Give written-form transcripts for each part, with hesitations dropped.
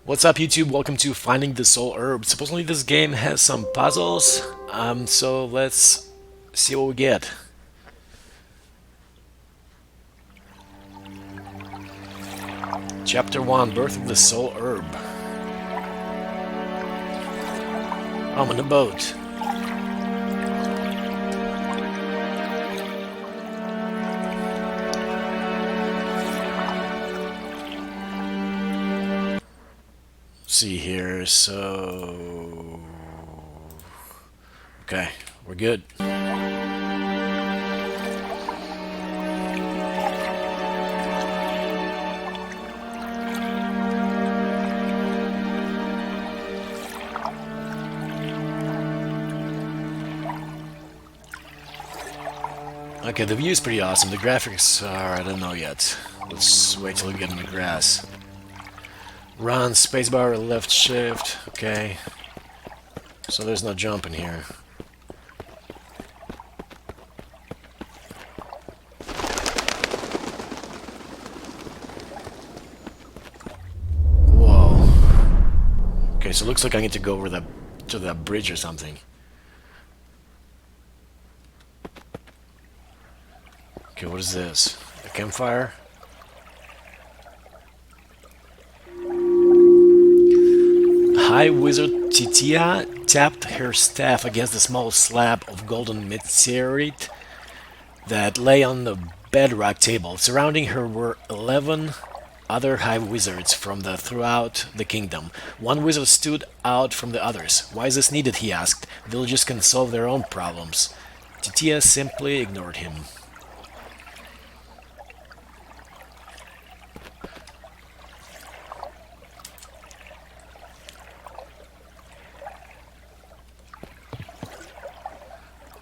What's up, YouTube? Welcome to Finding the Soul Herb. Supposedly this game has some puzzles, so let's see what we get. Chapter 1, Birth of the Soul Herb. I'm on the boat. See here, so... Okay, we're good. Okay, the view is pretty awesome. The graphics are, I don't know yet. Let's wait till we get in the grass. Run, spacebar, left shift. Okay. So there's no jumping here. Whoa. Okay, so it looks like I need to go over to that bridge or something. Okay, what is this? A campfire? High Wizard Titia tapped her staff against a small slab of golden meteorite that lay on the bedrock table. Surrounding her were 11 other high wizards from throughout the kingdom. One wizard stood out from the others. Why is this needed? He asked. Villagers can solve their own problems. Titia simply ignored him.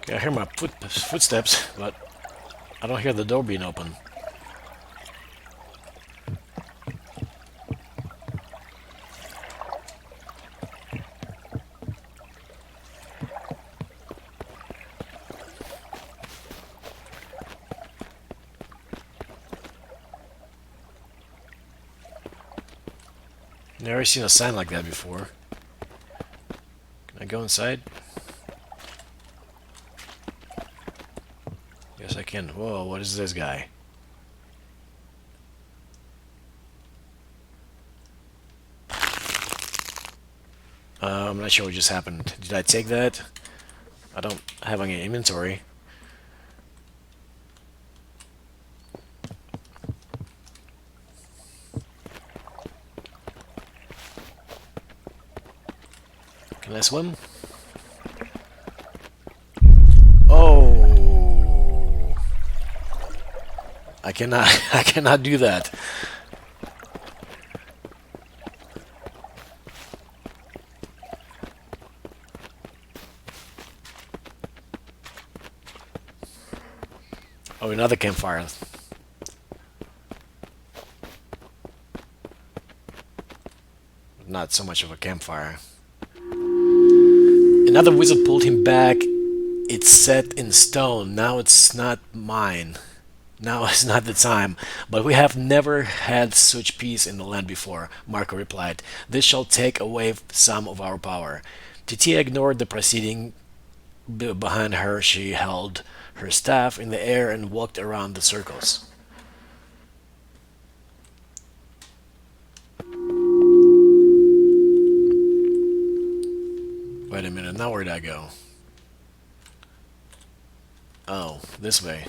Okay, I hear my footsteps, but I don't hear the door being open. Never seen a sign like that before. Can I go inside? Yes, I can. Whoa, what is this guy? I'm not sure what just happened. Did I take that? I don't have any inventory. Can I swim? Oh, I cannot. I cannot do that. Oh, another campfire. Not so much of a campfire. Another wizard pulled him back. It's set in stone. Now it's not mine. Now is not the time. But we have never had such peace in the land before, Marco replied. This shall take away some of our power. Titia ignored the proceeding. Behind her, she held her staff in the air and walked around the circles. Wait a minute, now where'd I go? Oh, this way.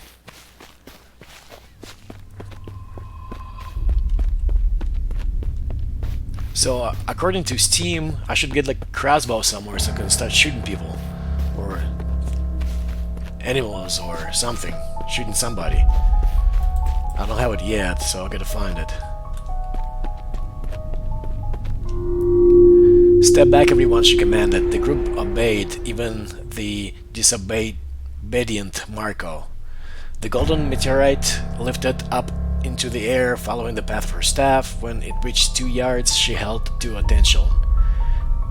So, according to Steam, I should get like a crossbow somewhere so I can start shooting people. Or animals or something. Shooting somebody. I don't have it yet, so I gotta find it. Step back, everyone, she commanded. The group obeyed, even the disobedient Marco. The golden meteorite lifted up into the air, following the path of her staff. When it reached 2 yards, she held to attention.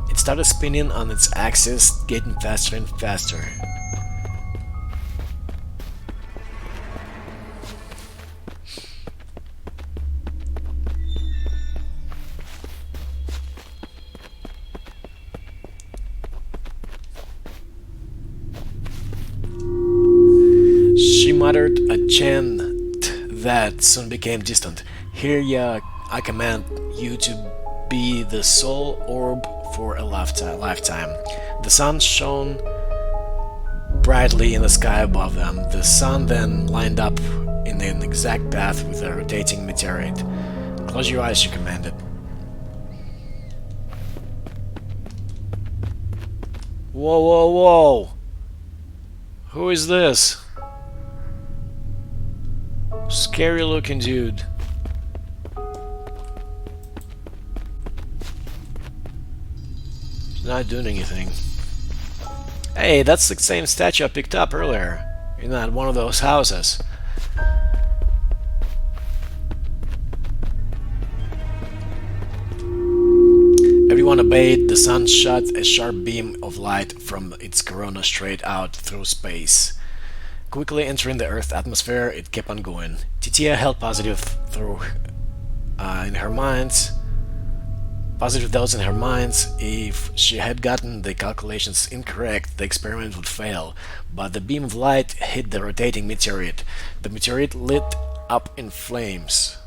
It started spinning on its axis, getting faster and faster. muttered a chant that soon became distant. Here ya, I command you to be the Soul Orb for a lifetime. The sun shone brightly in the sky above them. The sun then lined up in an exact path with a rotating meteorite. Close your eyes, she commanded. Whoa, whoa, whoa! Who is this? Scary looking dude. He's not doing anything. Hey, that's the same statue I picked up earlier in that one of those houses. Everyone obeyed. The sun shot a sharp beam of light from its corona straight out through space. Quickly entering the Earth atmosphere, it kept on going. Titia held positive thoughts in her minds. If she had gotten the calculations incorrect, the experiment would fail. But the beam of light hit the rotating meteorite. The meteorite lit up in flames.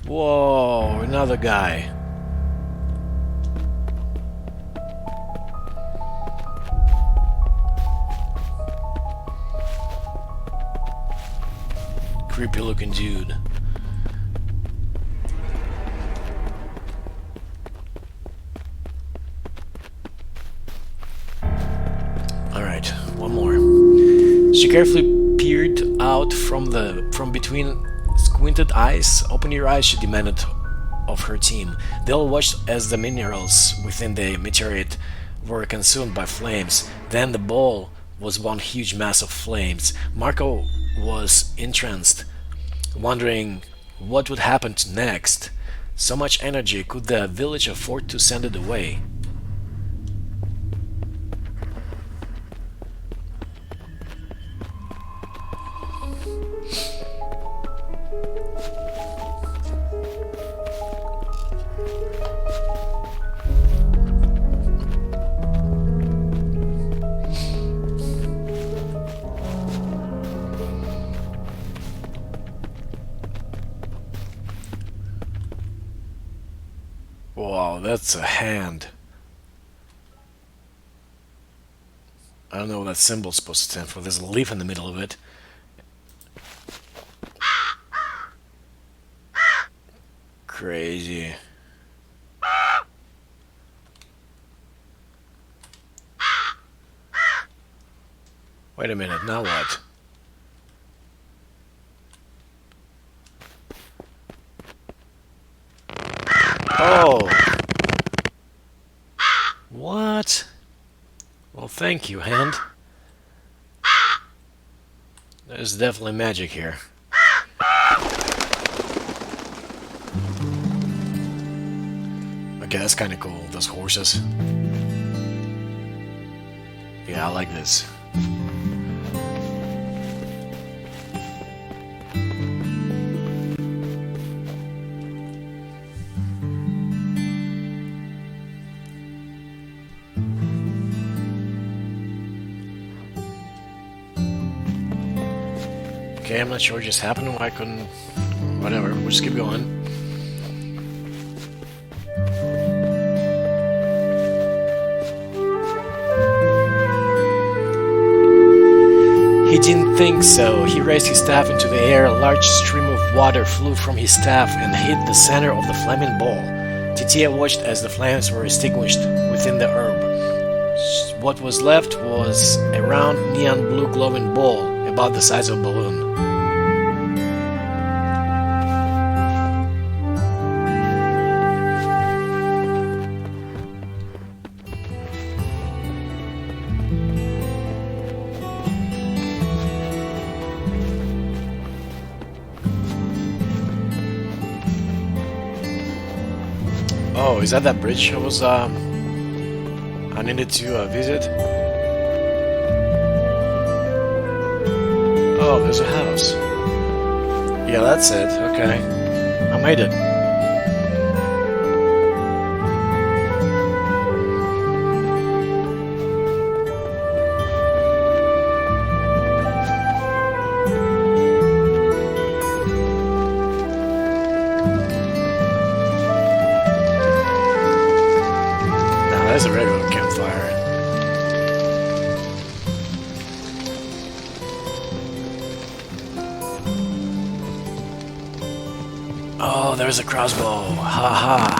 Whoa, another guy. Creepy looking dude. Alright, one more. She carefully peered out from between squinted eyes. Open your eyes, she demanded of her team. They all watched as the minerals within the meteorite were consumed by flames. Then the ball was one huge mass of flames. Marco was entranced, wondering what would happen next. So much energy, could the village afford to send it away? Wow, that's a hand. I don't know what that symbol's supposed to stand for. There's a leaf in the middle of it. Crazy. Wait a minute, now what? Oh! What? Well, thank you, hand. There's definitely magic here. Okay, that's kind of cool, those horses. Yeah, I like this. Okay, I'm not sure what just happened, why I couldn't... Whatever, we'll just keep going. He didn't think so. He raised his staff into the air. A large stream of water flew from his staff and hit the center of the flaming ball. Titia watched as the flames were extinguished within the herb. What was left was a round neon blue glowing ball about the size of a balloon. Oh, is that bridge I needed to visit? Oh, there's a house. Yeah, that's it. Okay. I made it. Now, there's a regular campfire. Oh, there's a crossbow. Ha ha.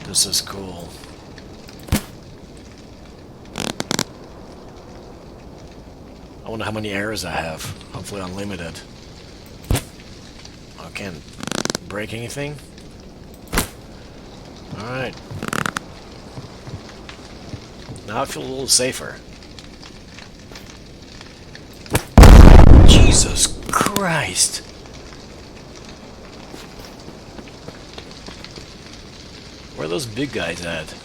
This is cool. I wonder how many arrows I have. Hopefully unlimited. I can't break anything. Alright. Now I feel a little safer. Jesus Christ! Where are those big guys at?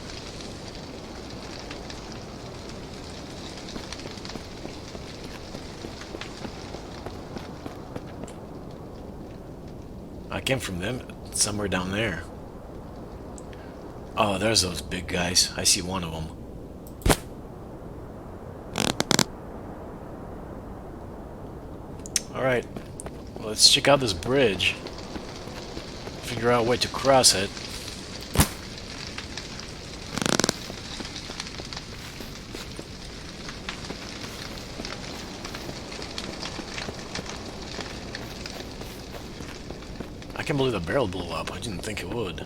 I came from them somewhere down there. Oh, there's those big guys. I see one of them. Alright, well, let's check out this bridge. Figure out a way to cross it. I can't believe the barrel blew up. I didn't think it would.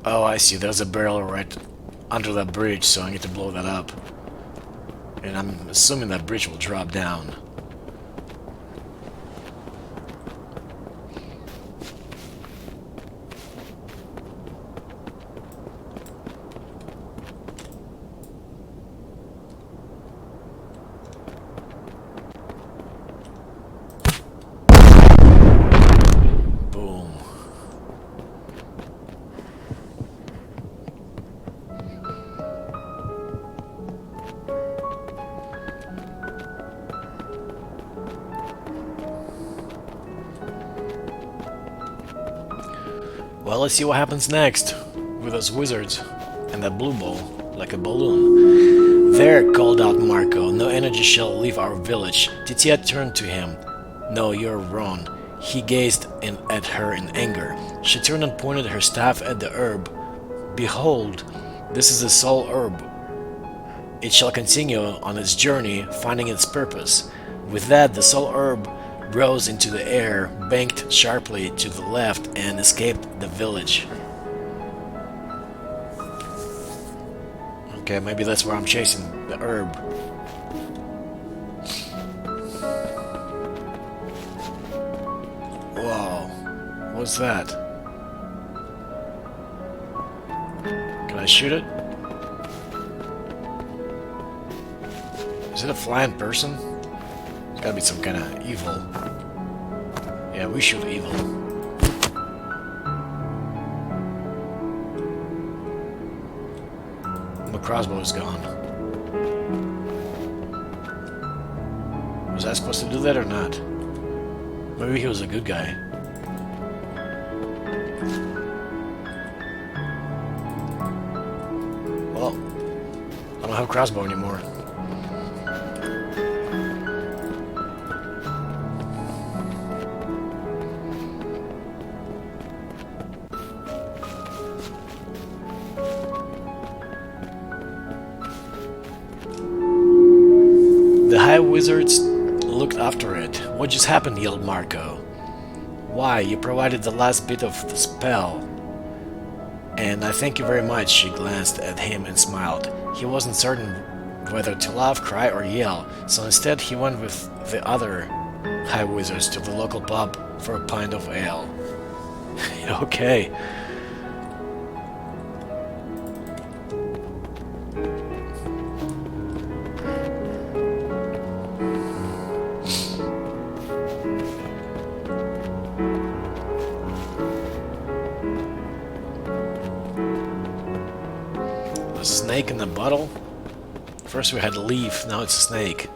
Oh, I see. There's a barrel right under that bridge, so I need to blow that up. And I'm assuming that bridge will drop down. Boom. Well, let's see what happens next with those wizards and that blue ball, like a balloon. There, called out Marco, no energy shall leave our village. Titia turned to him. No, you're wrong. He gazed at her in anger. She turned and pointed her staff at the herb. Behold, this is the Soul Orb. It shall continue on its journey, finding its purpose. With that, the Soul Orb rose into the air, banked sharply to the left, and escaped the village. Okay, maybe that's where I'm chasing the herb. Whoa, what's that? Can I shoot it? Is it a flying person? It's gotta be some kind of evil. Yeah, we shoot evil. My crossbow is gone. Was I supposed to do that or not? Maybe he was a good guy. Well, I don't have a crossbow anymore. The high wizards looked after it. What just happened? Yelled Marco. Why, you provided the last bit of the spell. And I thank you very much. She glanced at him and smiled. He wasn't certain whether to laugh, cry, or yell, so instead he went with the other high wizards to the local pub for a pint of ale. Okay. snake in a bottle? First we had a leaf, now it's a snake.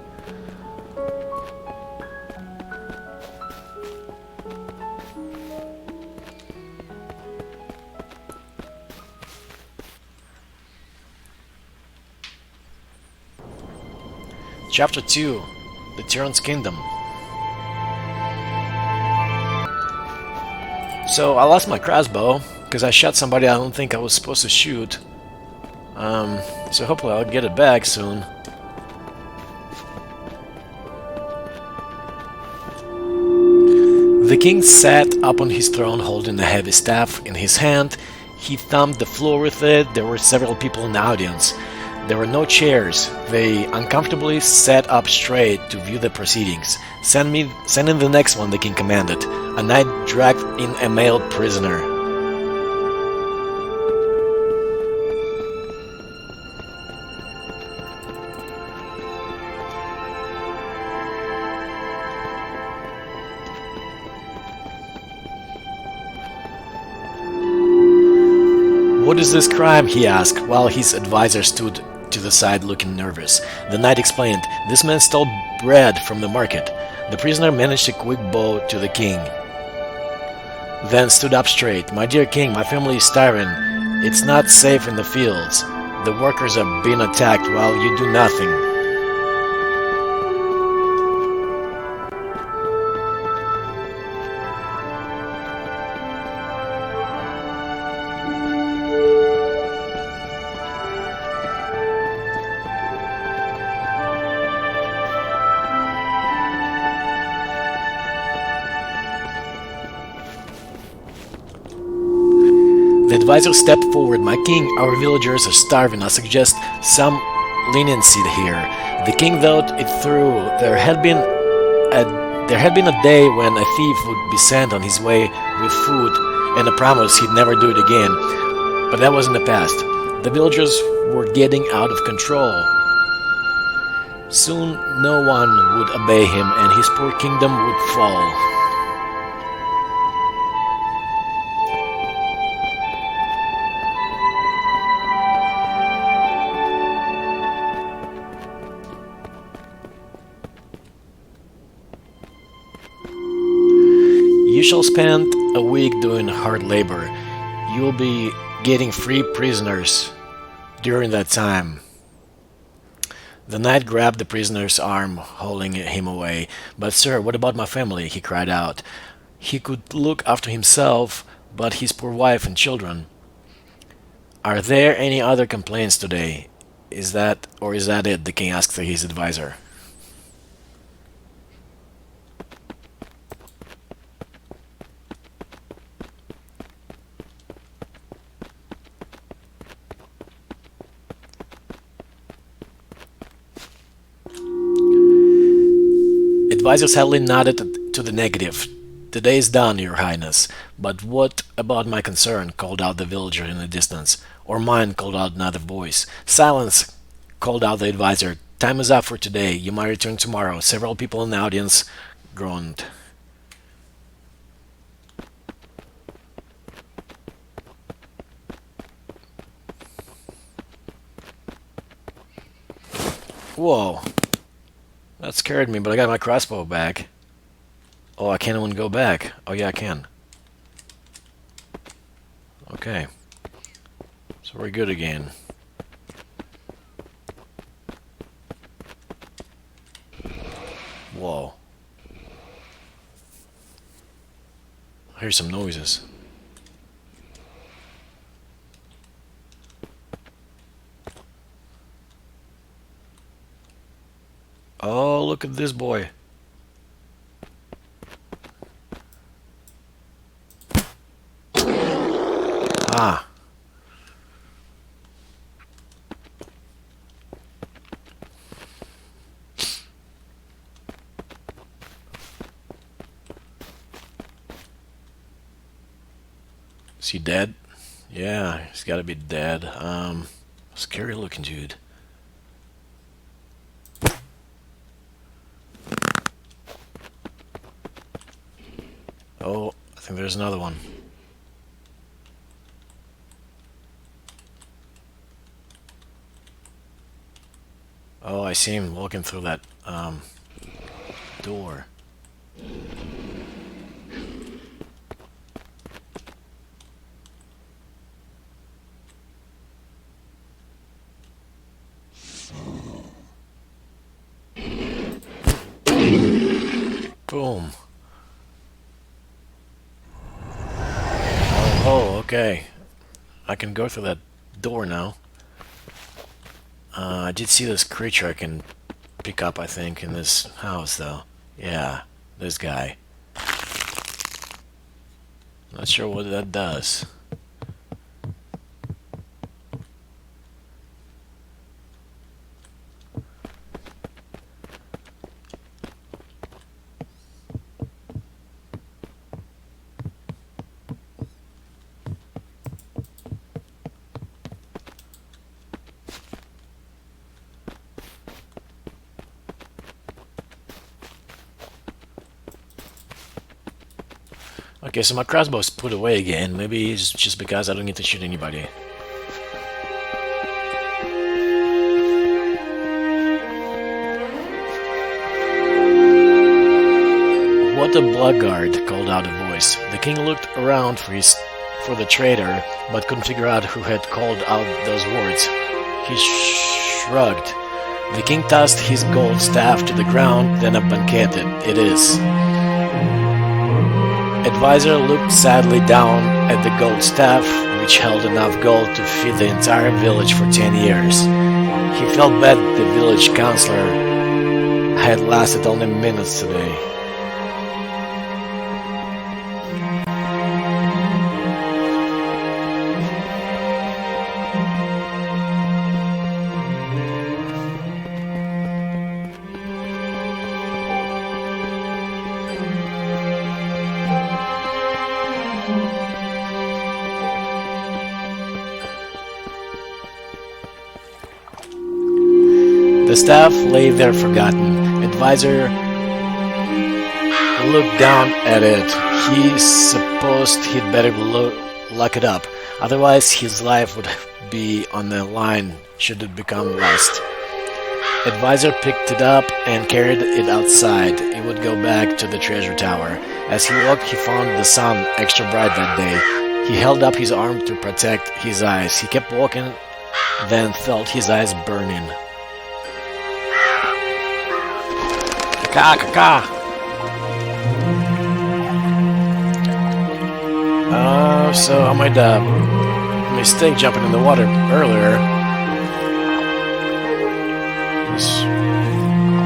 Chapter 2. The Tyrant's Kingdom. So I lost my crossbow because I shot somebody I don't think I was supposed to shoot. So hopefully I'll get it back soon. The king sat up on his throne holding a heavy staff in his hand. He thumped the floor with it. There were several people in the audience. There were no chairs. They uncomfortably sat up straight to view the proceedings. Send in the next one, the king commanded. A knight dragged in a male prisoner. What is this crime? He asked, while his advisor stood to the side looking nervous. The knight explained, this man stole bread from the market. The prisoner managed a quick bow to the king, then stood up straight. My dear king, my family is starving. It's not safe in the fields. The workers are being attacked while you do nothing. The advisor stepped forward. My king, our villagers are starving. I suggest some leniency here. The king thought it through. There had been a day when a thief would be sent on his way with food and a promise he'd never do it again. But that was in the past. The villagers were getting out of control. Soon no one would obey him and his poor kingdom would fall. You shall spend a week doing hard labor. You will be getting free prisoners during that time. The knight grabbed the prisoner's arm, holding him away. But sir, what about my family? He cried out. He could look after himself, but his poor wife and children. Are there any other complaints today? Is that it? The king asked his advisor. Advisor sadly nodded to the negative. The day is done, your highness. But what about my concern? Called out the villager in the distance. Or mine, called out another voice. Silence, called out the advisor. Time is up for today. You might return tomorrow. Several people in the audience groaned. Whoa. That scared me, but I got my crossbow back. Oh, I can't even go back. Oh, yeah, I can. Okay. So we're good again. Whoa. I hear some noises. Oh, look at this boy. Ah. Is he dead? Yeah, he's gotta be dead. Scary looking dude. Oh, I think there's another one. I see him walking through that door. Boom. Oh, okay. I can go through that door now. I did see this creature I can pick up, I think, in this house, though. Yeah, this guy. Not sure what that does. Okay, so my crossbow's put away again. Maybe it's just because I don't get to shoot anybody. What a blackguard, called out a voice. The king looked around for the traitor, but couldn't figure out who had called out those words. He shrugged. The king tossed his gold staff to the ground, then banqueted. It is. Advisor looked sadly down at the gold staff, which held enough gold to feed the entire village for 10 years. He felt bad the village councillor had lasted only minutes today. The staff lay there forgotten. Advisor looked down at it. He supposed he'd better lock it up. Otherwise, his life would be on the line should it become lost. Advisor picked it up and carried it outside. He would go back to the treasure tower. As he walked, he found the sun extra bright that day. He held up his arm to protect his eyes. He kept walking, then felt his eyes burning. Ka. So I made a mistake jumping in the water earlier. It's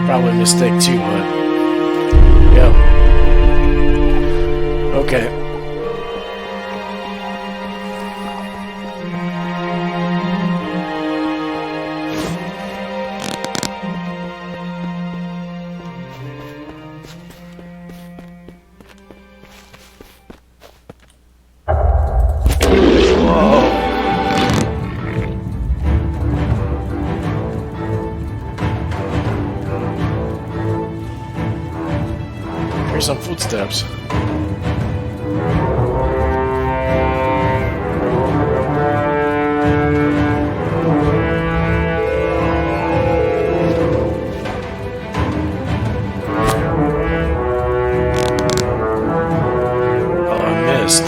probably a mistake too, but yeah. Okay. Here's some footsteps. Oh, I missed.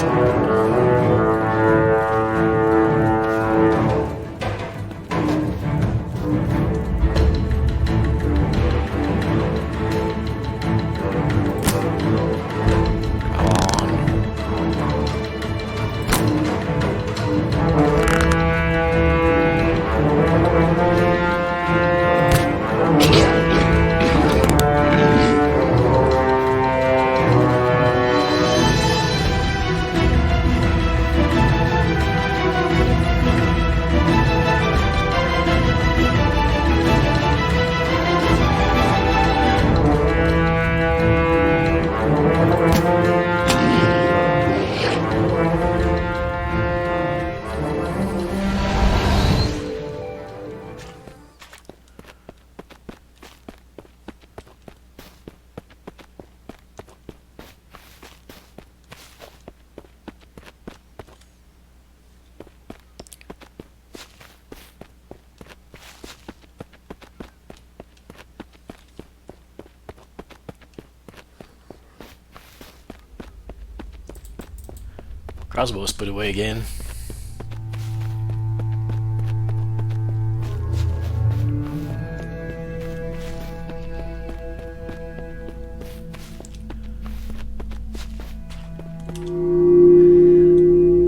Crossbows put away again.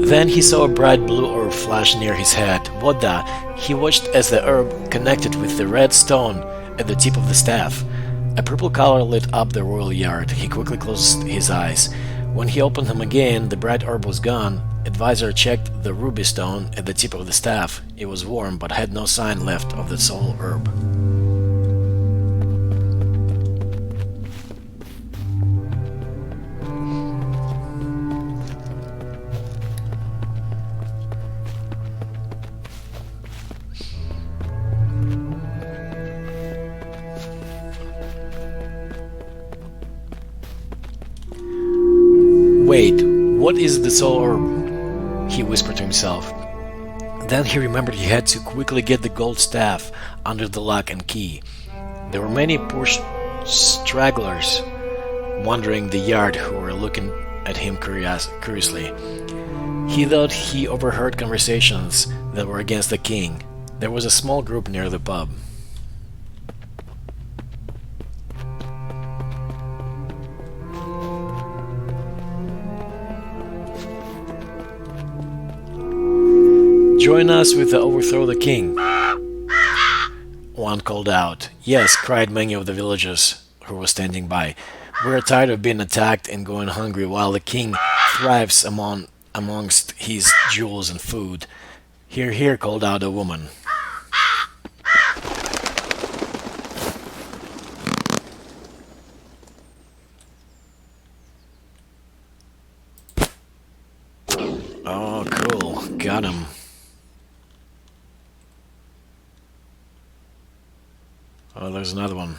Then he saw a bright blue orb flash near his head. What the? He watched as the orb connected with the red stone at the tip of the staff. A purple color lit up the royal yard. He quickly closed his eyes. When he opened them again, the bright orb was gone. Advisor checked the ruby stone at the tip of the staff. It was warm, but had no sign left of the soul orb. Wait, what is the soul orb? He whispered to himself. Then he remembered he had to quickly get the gold staff under the lock and key. There were many poor stragglers wandering the yard who were looking at him curiously. He thought he overheard conversations that were against the king. There was a small group near the pub. Join us with the overthrow the king, one called out. Yes, cried many of the villagers who were standing by. We're tired of being attacked and going hungry while the king thrives amongst his jewels and food. Hear, hear, called out a woman. Oh, cool. Got him. Oh, there's another one.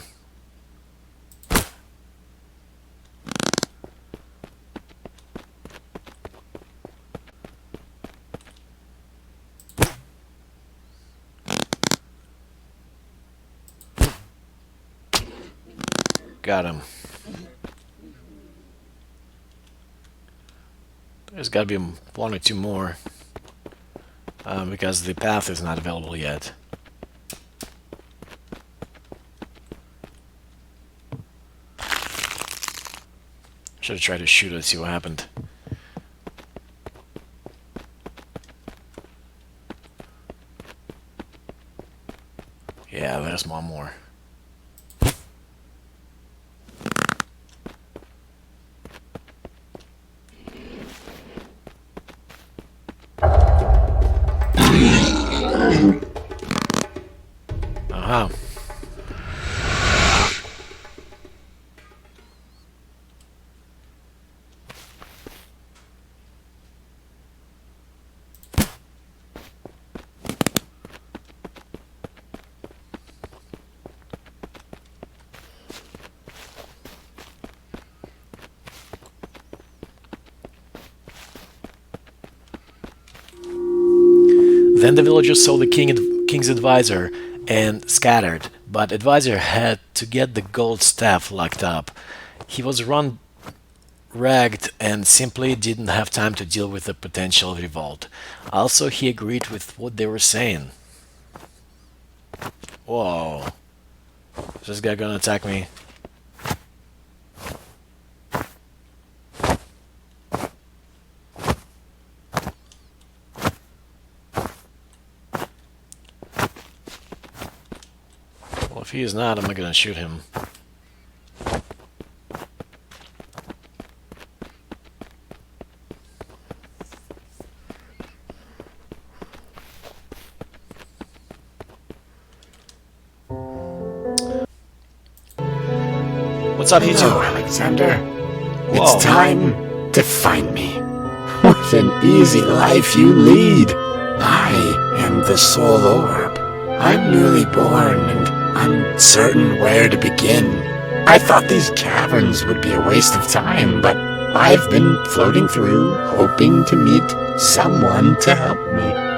Got him. There's got to be one or two more. Because the path is not available yet. Should have tried to shoot it, see what happened. Yeah, there's one more. Uh-huh. Then the villagers saw the king's advisor and scattered, but advisor had to get the gold staff locked up. He was ragged and simply didn't have time to deal with the potential revolt. Also, he agreed with what they were saying. Whoa. Is this guy gonna attack me? Well, if he is not, I'm not gonna shoot him. What's up, you two? Hello, Alexander. Whoa. It's time to find me. What an easy life you lead. I am the Soul Orb. I'm newly born and uncertain where to begin. I thought these caverns would be a waste of time, but I've been floating through, hoping to meet someone to help me.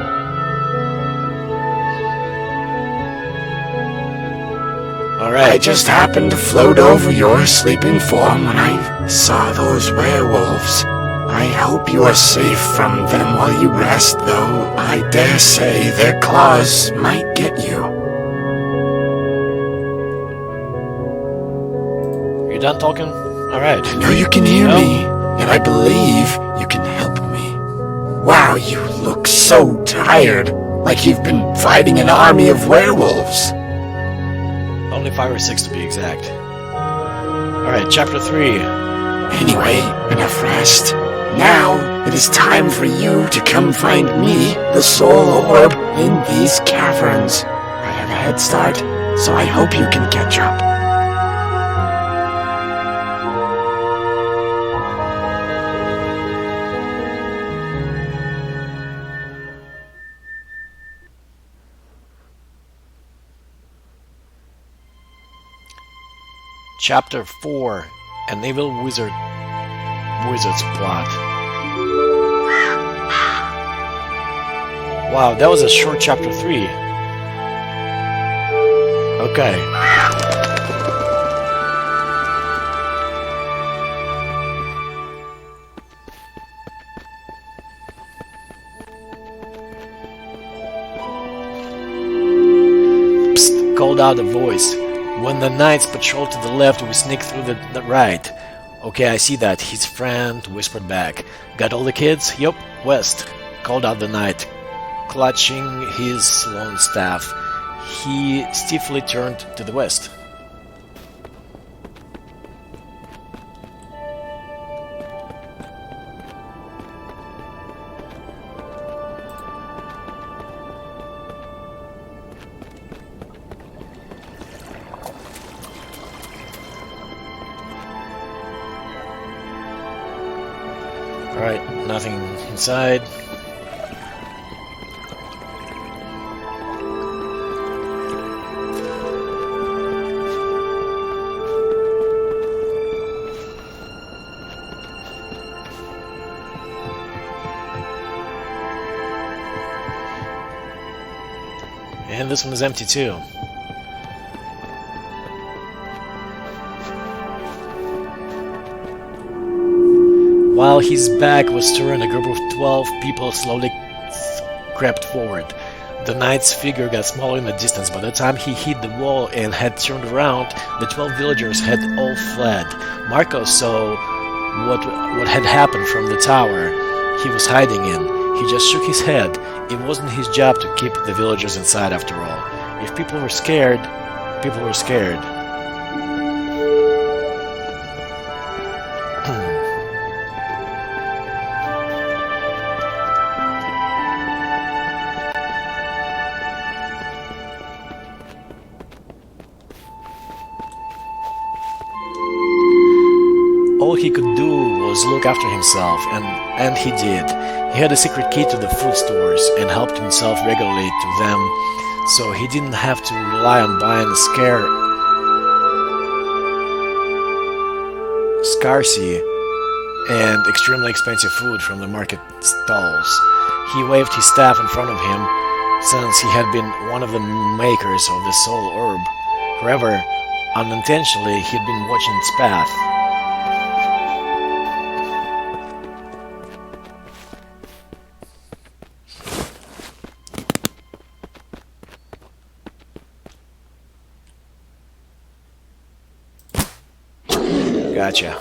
I just happened to float over your sleeping form when I saw those werewolves. I hope you are safe from them while you rest, though I dare say their claws might get you. You done talking? Alright. I know you can hear me, and I believe you can help me. Wow, you look so tired, like you've been fighting an army of werewolves. Only 5 or 6 to be exact. Alright, chapter 3. Anyway, enough rest. Now, it is time for you to come find me, the Soul Orb, in these caverns. I have a head start, so I hope you can catch up. Chapter 4. An evil wizard's plot. Wow, that was a short chapter 3. Okay. Psst, called out a voice. When the knights patrol to the left, we sneak through the right. Okay, I see that. His friend whispered back. Got all the kids? Yup, west. Called out the knight, clutching his long staff. He stiffly turned to the west. Alright, nothing inside. And this one is empty too. While his back was turned, a group of 12 people slowly crept forward. The knight's figure got smaller in the distance. By the time he hit the wall and had turned around, the 12 villagers had all fled. Marco saw what had happened from the tower he was hiding in. He just shook his head. It wasn't his job to keep the villagers inside after all. If people were scared, people were scared. All he could do was look after himself, and he did. He had a secret key to the food stores and helped himself regularly to them, so he didn't have to rely on buying scarcity and extremely expensive food from the market stalls. He waved his staff in front of him, since he had been one of the makers of the Soul Orb. However, unintentionally, he'd been watching its path. Gotcha.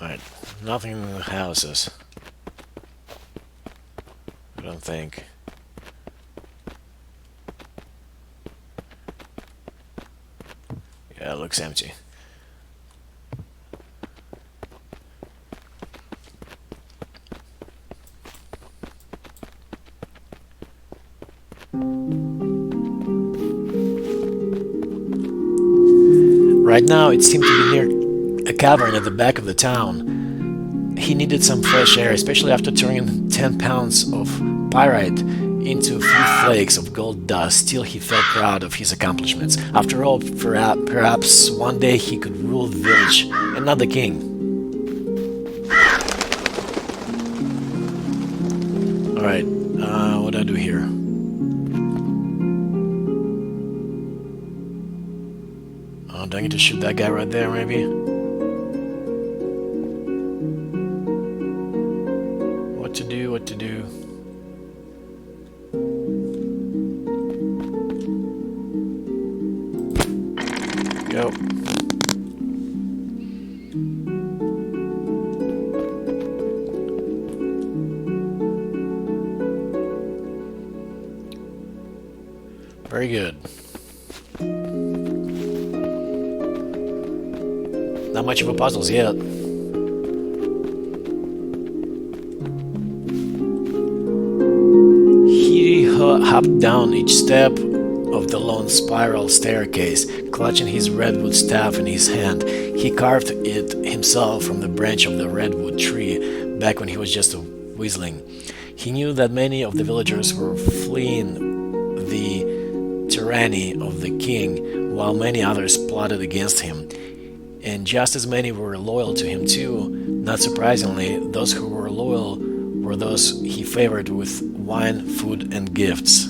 Alright, nothing in the houses. don't think. Yeah, it looks empty. Right now, it seemed to be near a cavern at the back of the town. He needed some fresh air, especially after turning 10 pounds of pyrite into a few flakes of gold dust. Still, he felt proud of his accomplishments. After all, perhaps one day he could rule the village and not the king. Alright, what do I do here? Oh, do I need to shoot that guy right there, maybe? What to do, what to do? Go. Very good. Not much of a puzzles yet. He hopped down each step of the long spiral staircase, clutching his redwood staff in his hand. He carved it himself from the branch of the redwood tree back when he was just a weasling. He knew that many of the villagers were fleeing the tyranny of the king, while many others plotted against him. And just as many were loyal to him too. Not surprisingly, those who were loyal were those he favored with wine, food, and gifts.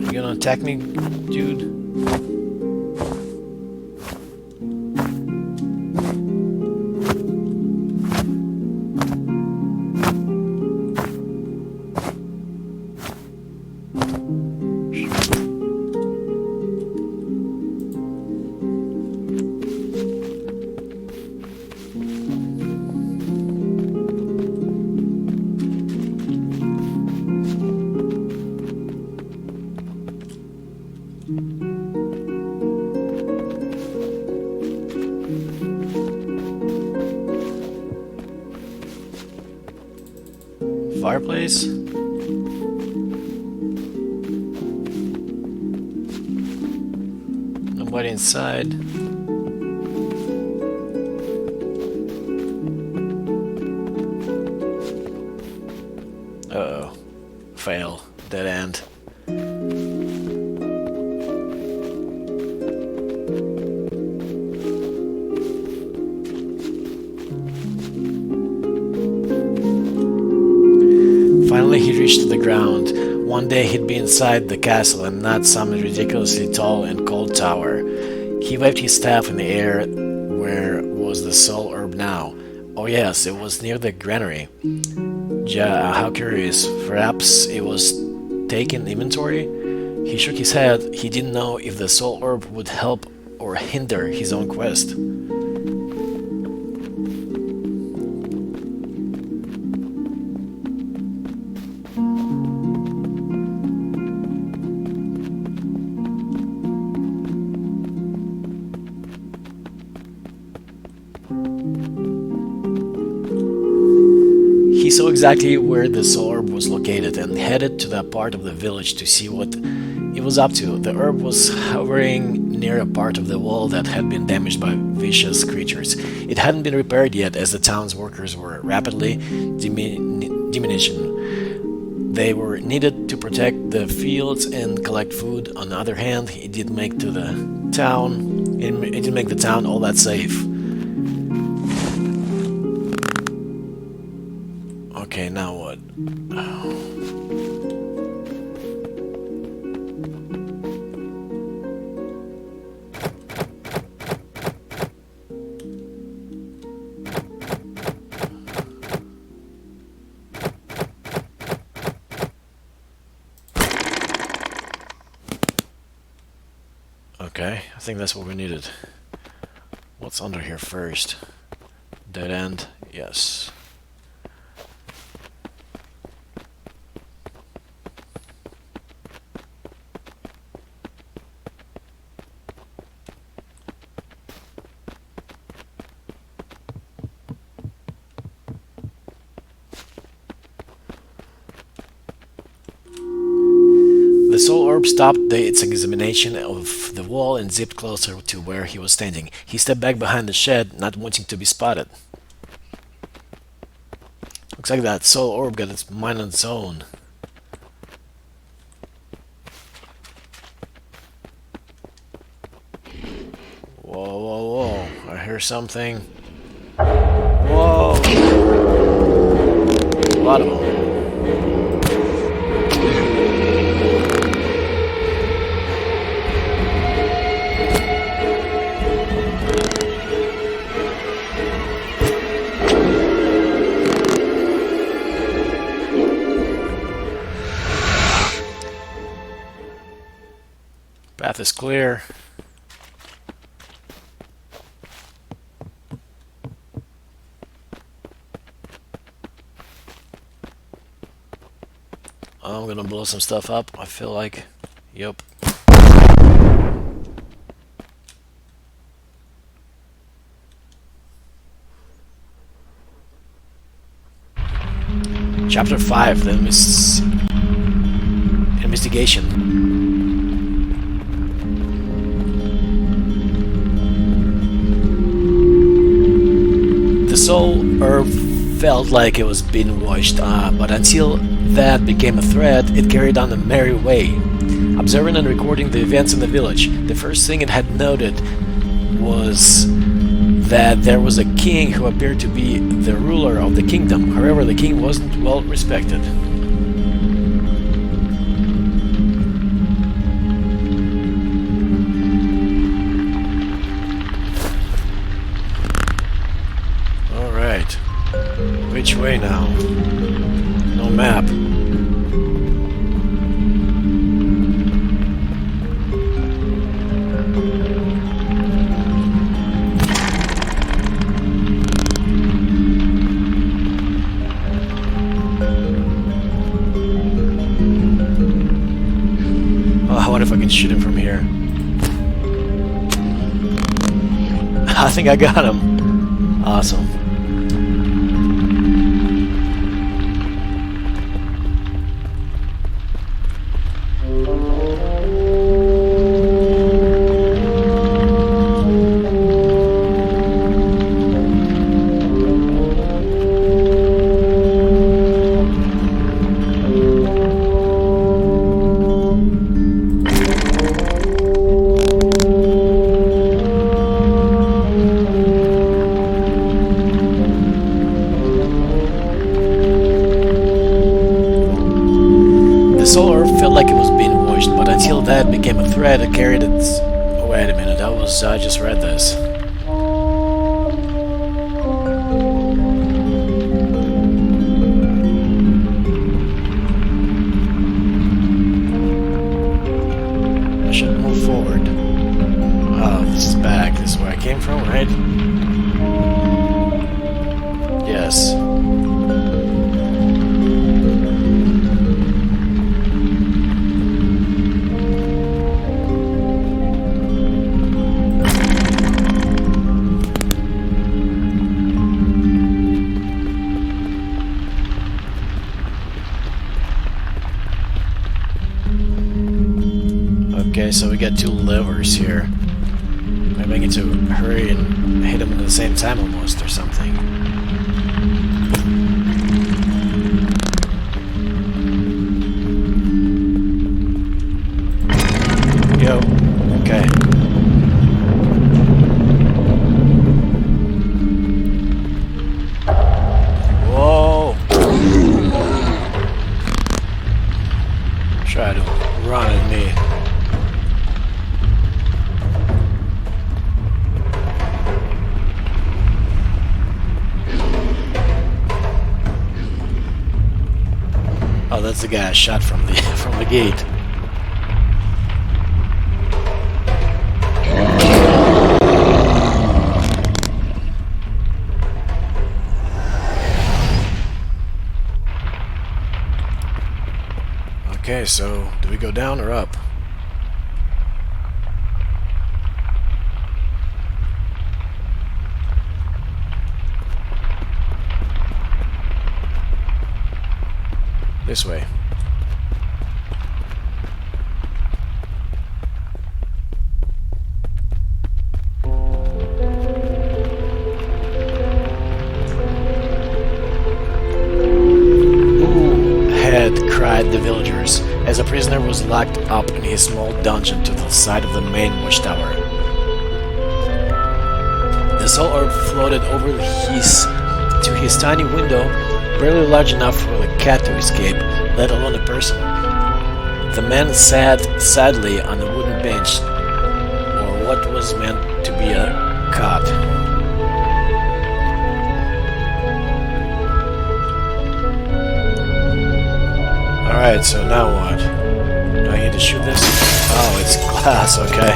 You gonna attack me, dude? Fireplace? Nobody inside. Uh-oh. Fail. Dead end. Finally, he reached the ground. One day he'd be inside the castle and not some ridiculously tall and cold tower. He waved his staff in the air. Where was the Soul Orb now? Oh yes, it was near the granary. How curious. Perhaps it was taking inventory? He shook his head. He didn't know if the Soul Orb would help or hinder his own quest. He saw exactly where the Soul Orb was located and headed to that part of the village to see what it was up to. The orb was hovering near a part of the wall that had been damaged by vicious creatures. It hadn't been repaired yet, as the town's workers were rapidly diminishing. They were needed to protect the fields and collect food. On the other hand, it didn't make the town all that safe. Okay, now what? Okay, I think that's what we needed. What's under here first? Dead end? Yes. The Soul Orb stopped its examination of the wall and zipped closer to where he was standing. He stepped back behind the shed, not wanting to be spotted. Looks like that Soul Orb got its mind on its own. Whoa, whoa, whoa. I hear something. Whoa! A lot of them. Path is clear. I'm gonna blow some stuff up, I feel like. Yep. Chapter 5, the investigation. The Soul Orb felt like it was being watched, but until that became a threat, it carried on a merry way. Observing and recording the events in the village, the first thing it had noted was that there was a king who appeared to be the ruler of the kingdom. However, the king wasn't well respected. Alright. Which way now? No map. What if I can shoot him from here? I think I got him. Awesome. Soul Orb felt like it was being watched, but until that became a threat, it carried its... Wait a minute, I just read this. I should move forward. Oh, this is back. This is where I came from, right? Yes. Okay, so we got two levers here. Maybe I get to hurry and hit them at the same time almost, or something. Yo, okay. Whoa! Try to run at me. Oh, that's the guy I shot from the gate. Okay, so do we go down or up? This way. Cried the villagers, as a prisoner was locked up in his small dungeon to the side of the main watchtower. The Soul Orb floated over to his tiny window, barely large enough for a cat to escape, let alone a person. The man sat sadly on a wooden bench, or what was meant to be a cot. Alright, so now what? Do I need to shoot this? Oh, it's glass, okay.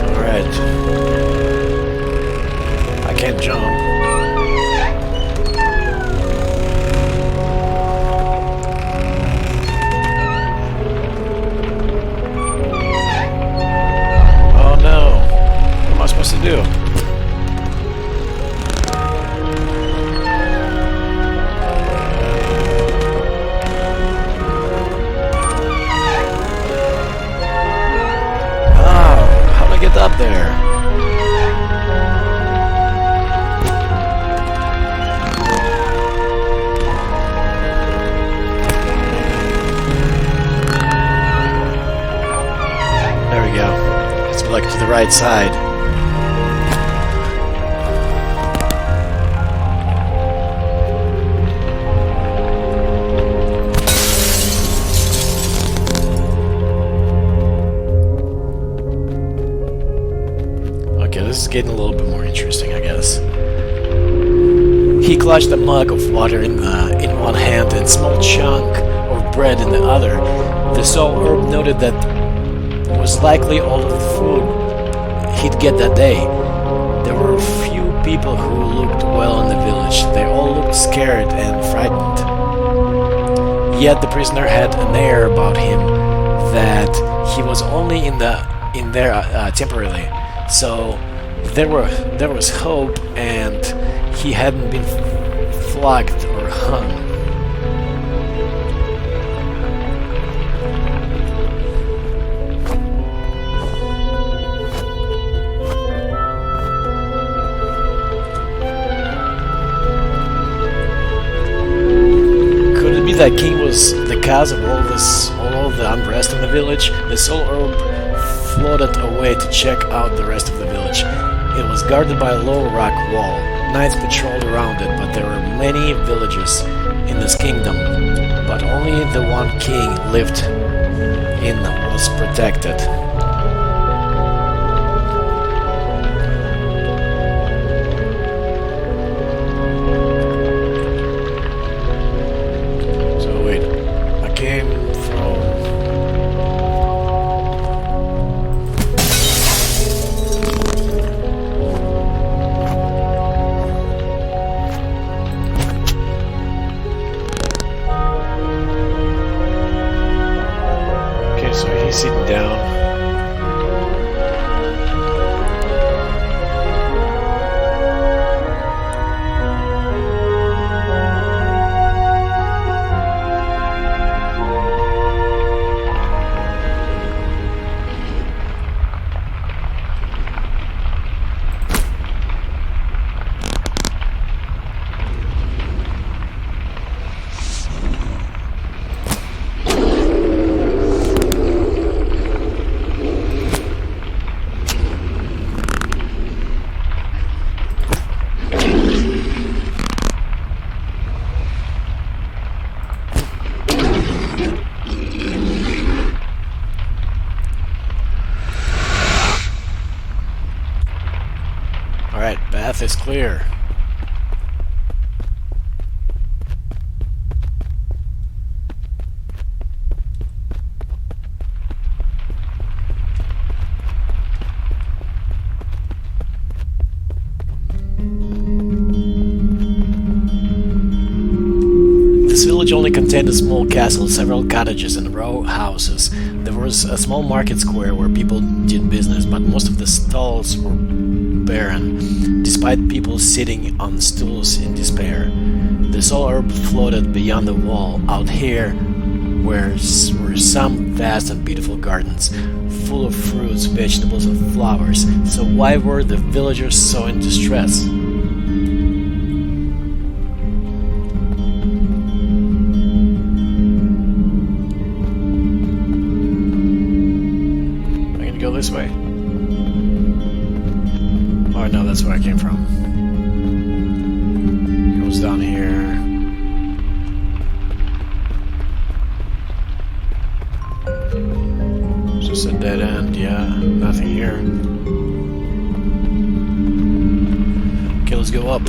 Alright. I can't jump. Oh no. What am I supposed to do? Get up there. There we go. Let's look to the right side. This is getting a little bit more interesting, I guess. He clutched a mug of water in one hand and a small chunk of bread in the other. The Soul Orb noted that it was likely all of the food he'd get that day. There were a few people who looked well in the village. They all looked scared and frightened. Yet the prisoner had an air about him that he was only in there temporarily. So there was hope, and he hadn't been flogged or hung. Could it be that King was the cause of all of the unrest in the village? The Soul Orb floated away to check out the rest of the village. It was guarded by a low rock wall. Knights patrolled around it, but there were many villages in this kingdom. But only the one king lived in was protected. So wait, I came from... sitting down. Alright, path is clear. only contained a small castle, several cottages, and row houses. There was a small market square where people did business, but most of the stalls were barren, despite people sitting on stools in despair. The Soul Orb floated beyond the wall. Out here were some vast and beautiful gardens, full of fruits, vegetables, and flowers. So why were the villagers so in distress? Go this way. Oh no, that's where I came from. Goes down here. Just a dead end, yeah. Nothing here. Okay, let's go up.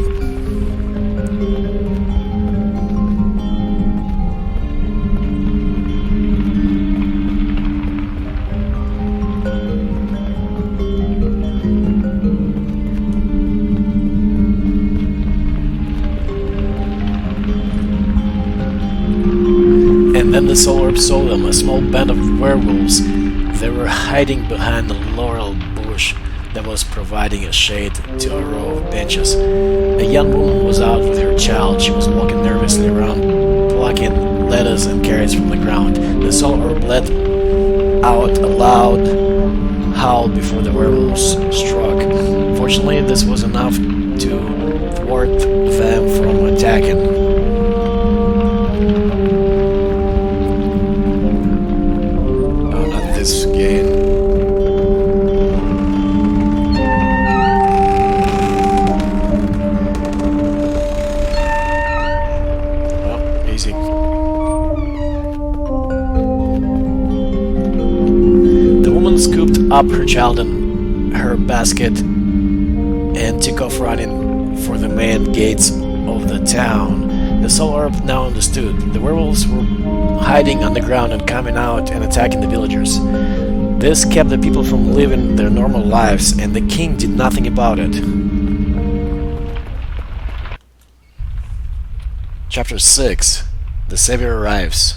Then the Soul Orb saw them, a small band of werewolves. They were hiding behind a laurel bush that was providing a shade to a row of benches. A young woman was out with her child. She was walking nervously around, plucking lettuce and carrots from the ground. The Soul Orb let out a loud howl before the werewolves struck. Fortunately, this was enough to thwart them from attacking. Again. Well, easy. The woman scooped up her child in her basket and took off running for the main gates of the town. The Soul Orb now understood. The werewolves were hiding underground and coming out and attacking the villagers. This kept the people from living their normal lives, and the king did nothing about it. Chapter 6. The Savior arrives.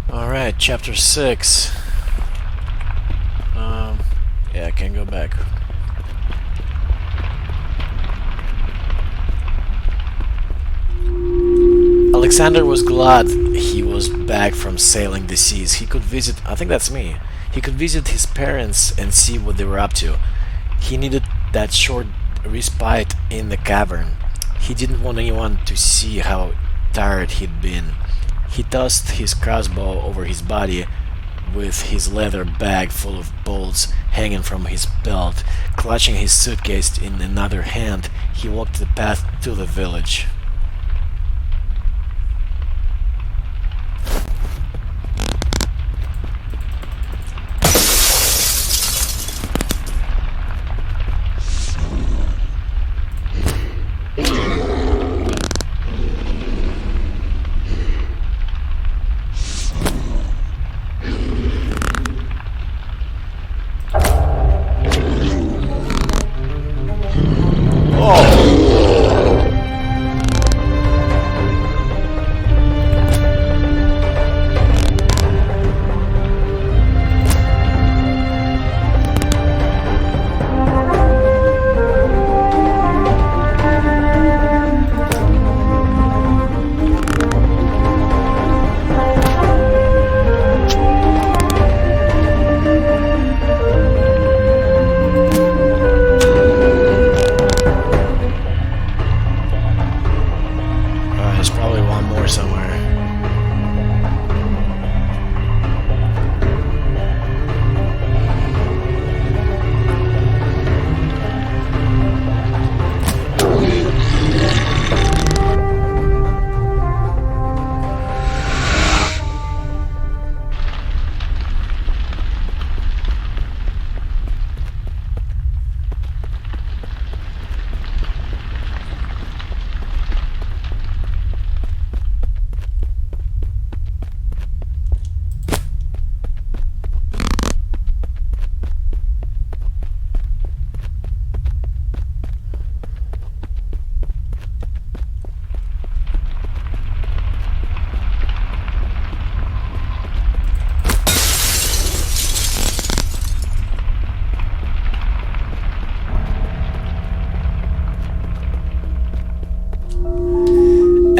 Alright, Chapter 6. Yeah, I can't go back. Alexander was glad he was back from sailing the seas. He could visit, I think that's me, he could visit his parents and see what they were up to. He needed that short respite in the cavern. He didn't want anyone to see how tired he'd been. He tossed his crossbow over his body with his leather bag full of bolts hanging from his belt. Clutching his suitcase in another hand, he walked the path to the village.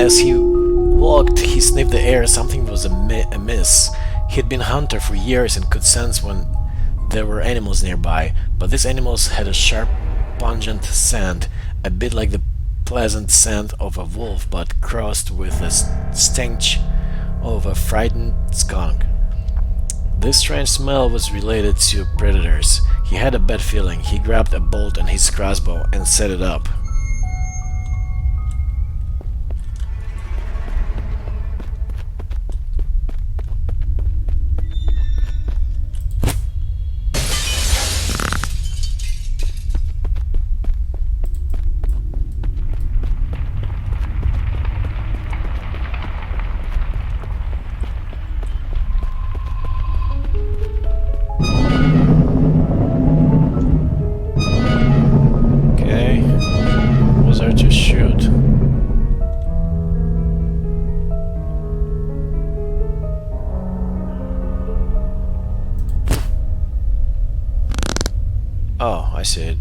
As he walked, he sniffed the air. Something was amiss. He'd been a hunter for years and could sense when there were animals nearby, but these animals had a sharp, pungent scent, a bit like the pleasant scent of a wolf, but crossed with the stench of a frightened skunk. This strange smell was related to predators. He had a bad feeling. He grabbed a bolt and his crossbow and set it up. To shoot. Oh, I see it.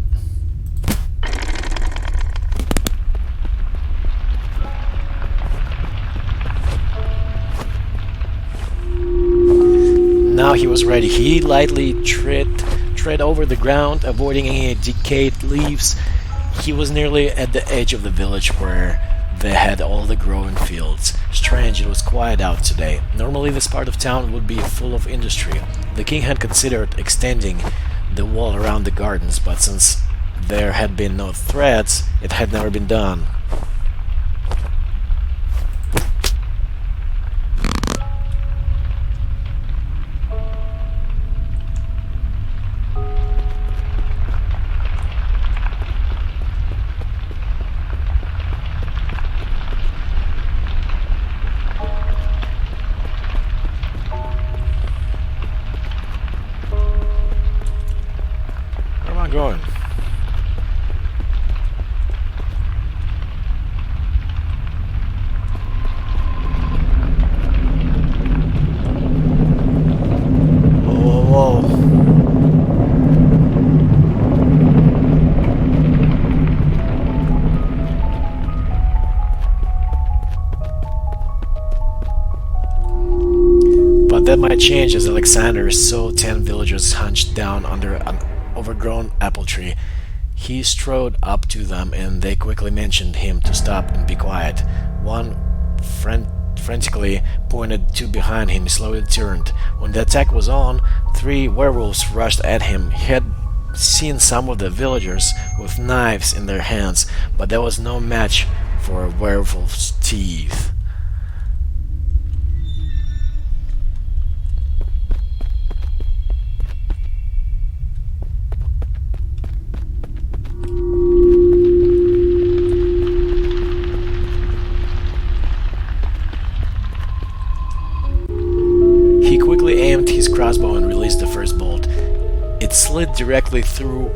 Now he was ready. He lightly tread over the ground, avoiding any decayed leaves. He was nearly at the edge of the village where they had all the growing fields. Strange, it was quiet out today. Normally this part of town would be full of industry. The king had considered extending the wall around the gardens, but since there had been no threats, it had never been done. Going. Whoa, whoa. But that might change as Alexander saw 10 villagers hunched down under an overgrown apple tree. He strode up to them and they quickly mentioned him to stop and be quiet. One frantically pointed to behind him. He slowly turned. When the attack was on, 3 werewolves rushed at him. He had seen some of the villagers with knives in their hands, but there was no match for a werewolf's teeth. He quickly aimed his crossbow and released the first bolt. It slid directly through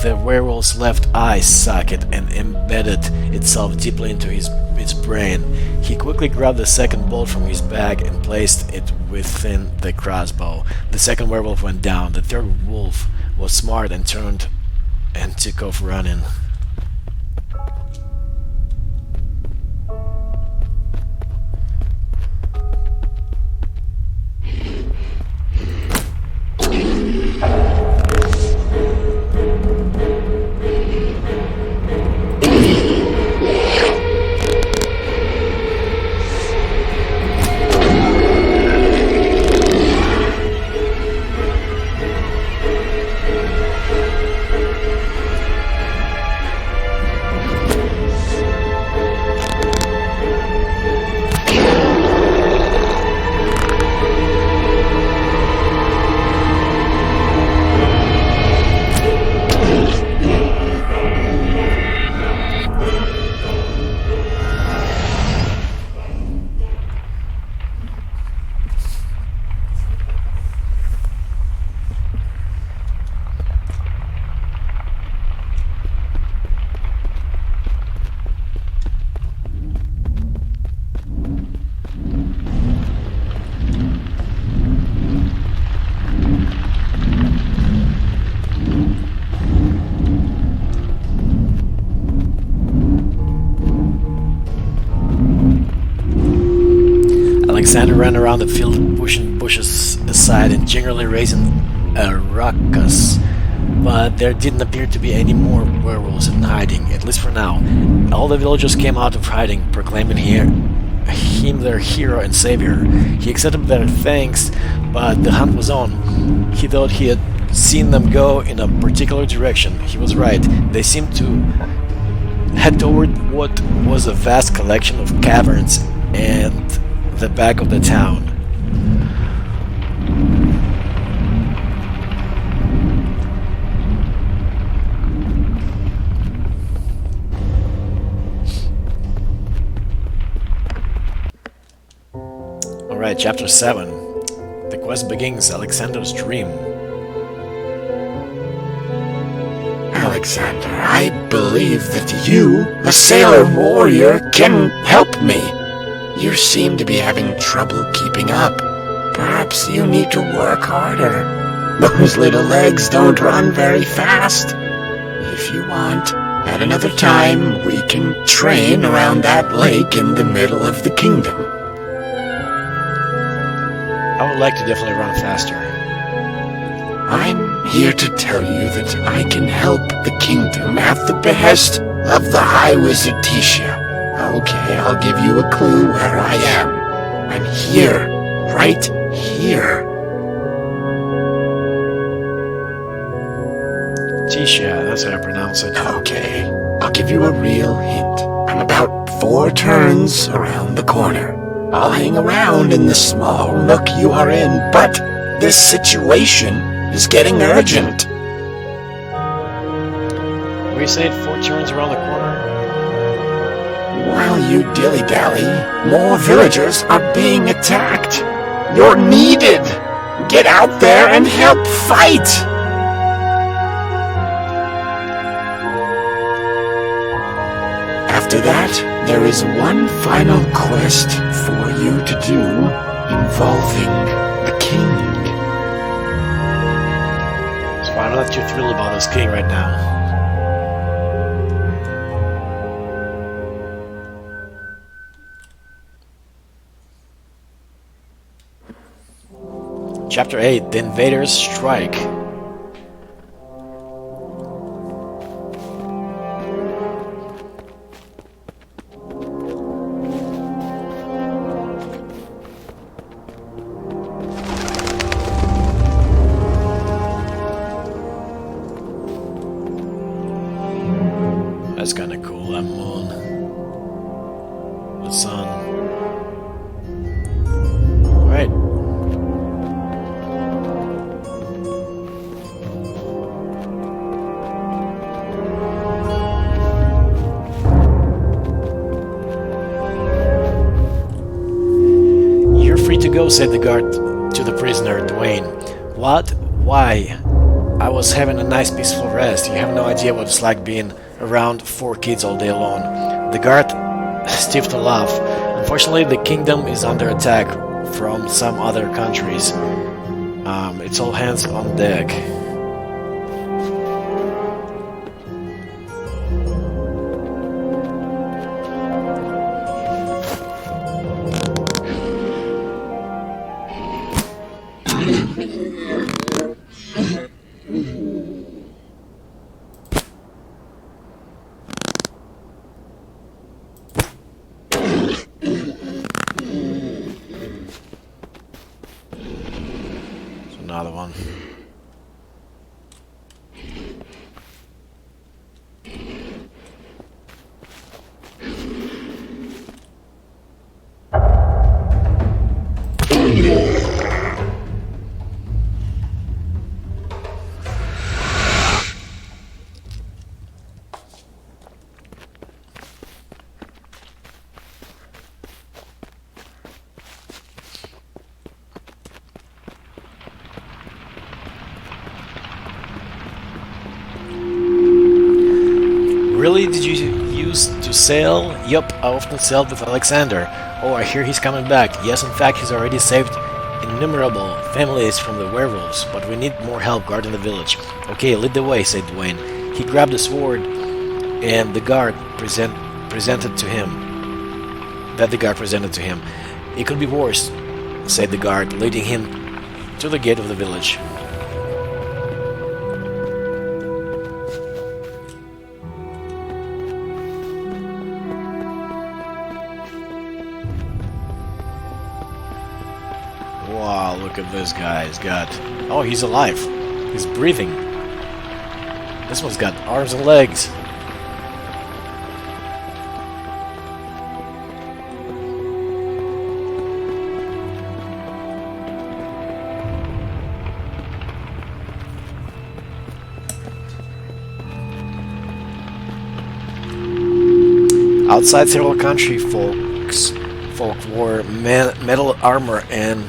the werewolf's left eye socket and embedded itself deeply into its brain. He quickly grabbed the second bolt from his bag and placed it within the crossbow. The second werewolf went down. The third wolf was smart and turned and took off running. Alexander ran around the field, pushing bushes aside and generally raising a ruckus. But there didn't appear to be any more werewolves in hiding, at least for now. All the villagers came out of hiding, proclaiming him their hero and savior. He accepted their thanks, but the hunt was on. He thought he had seen them go in a particular direction. He was right. They seemed to head toward what was a vast collection of caverns and the back of the town. Alright, chapter 7. The quest begins. Alexander's dream. Alexander, I believe that you, a sailor warrior, can help me. You seem to be having trouble keeping up. Perhaps you need to work harder. Those little legs don't run very fast. If you want, at another time, we can train around that lake in the middle of the kingdom. I would like to definitely run faster. I'm here to tell you that I can help the kingdom at the behest of the High Wizard Tisha. Okay, I'll give you a clue where I am. I'm here, right here. Tisha, that's how I pronounce it. Okay, I'll give you a real hint. I'm about 4 turns around the corner. I'll hang around in the small nook you are in, but this situation is getting urgent. We said 4 turns around the corner? While you dilly-dally, more villagers are being attacked. You're needed. Get out there and help fight. After that, there is one final quest for you to do involving the king. So I'm not too thrilled about this king right now. Chapter 8, The Invaders Strike. That's kinda cool, that moon. The sun. Alright. You're free to go, said the guard to the prisoner, Dwayne. What? Why? I was having a nice peaceful rest. You have no idea what it's like being around 4 kids all day alone. The guard stiffed a laugh. Unfortunately, the kingdom is under attack from some other countries. It's all hands on deck. Another one. Really? Did you used to sail? Yup, I often sailed with Alexander. Oh, I hear he's coming back. Yes, in fact, he's already saved innumerable families from the werewolves, but we need more help guarding the village. Okay, lead the way, said Dwayne. He grabbed a sword and the guard presented to him. "It could be worse," said the guard, leading him to the gate of the village. Wow, look at this guy. He's got... Oh, he's alive. He's breathing. This one's got arms and legs. Outside, several country folk wore metal armor and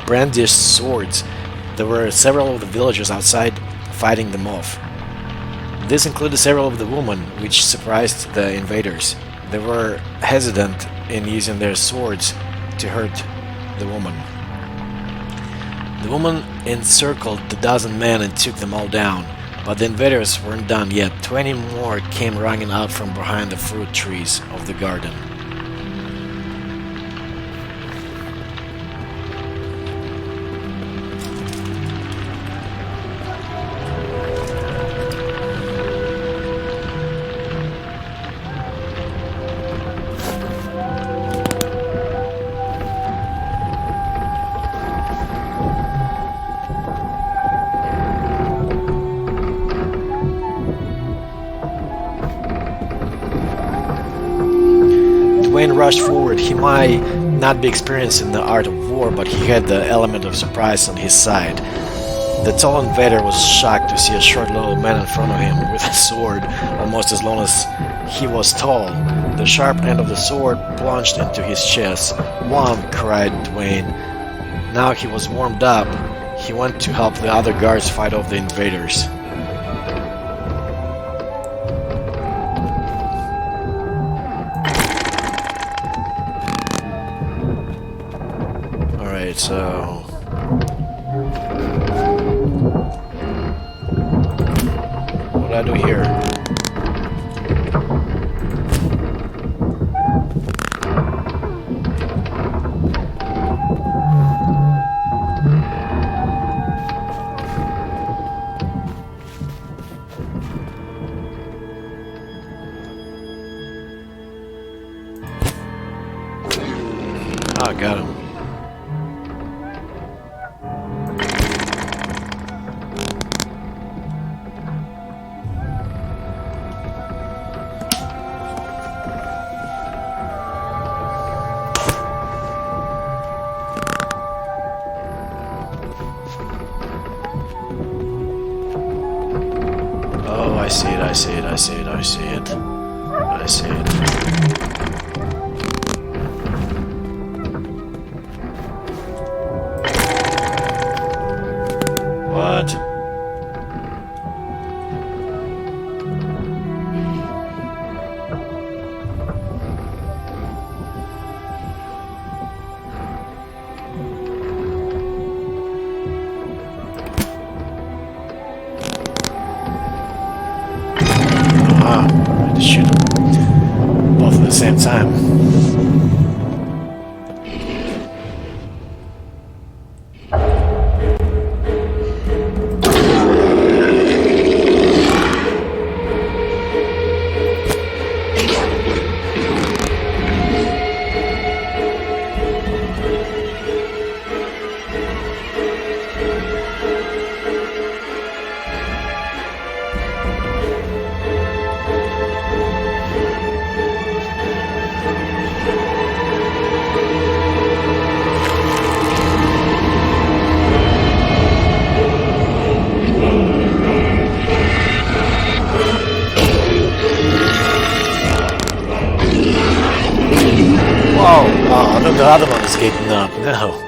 brandished swords. There were several of the villagers outside fighting them off. This included several of the women, which surprised the invaders. They were hesitant in using their swords to hurt the woman. The woman encircled the dozen men and took them all down, but the invaders weren't done yet. 20 more came running out from behind the fruit trees of the garden. Dwayne rushed forward. He might not be experienced in the art of war, but he had the element of surprise on his side. The tall invader was shocked to see a short little man in front of him with a sword almost as long as he was tall. The sharp end of the sword plunged into his chest. "Wham!" cried Dwayne. Now he was warmed up. He went to help the other guards fight off the invaders. Alright, so... what do I do here? Oh, got him. Oh, I see it, I see it, I see it, I see it. I see it. What? Ah, I had to shoot them both at the same time. Oh, I thought the other one was getting up. No.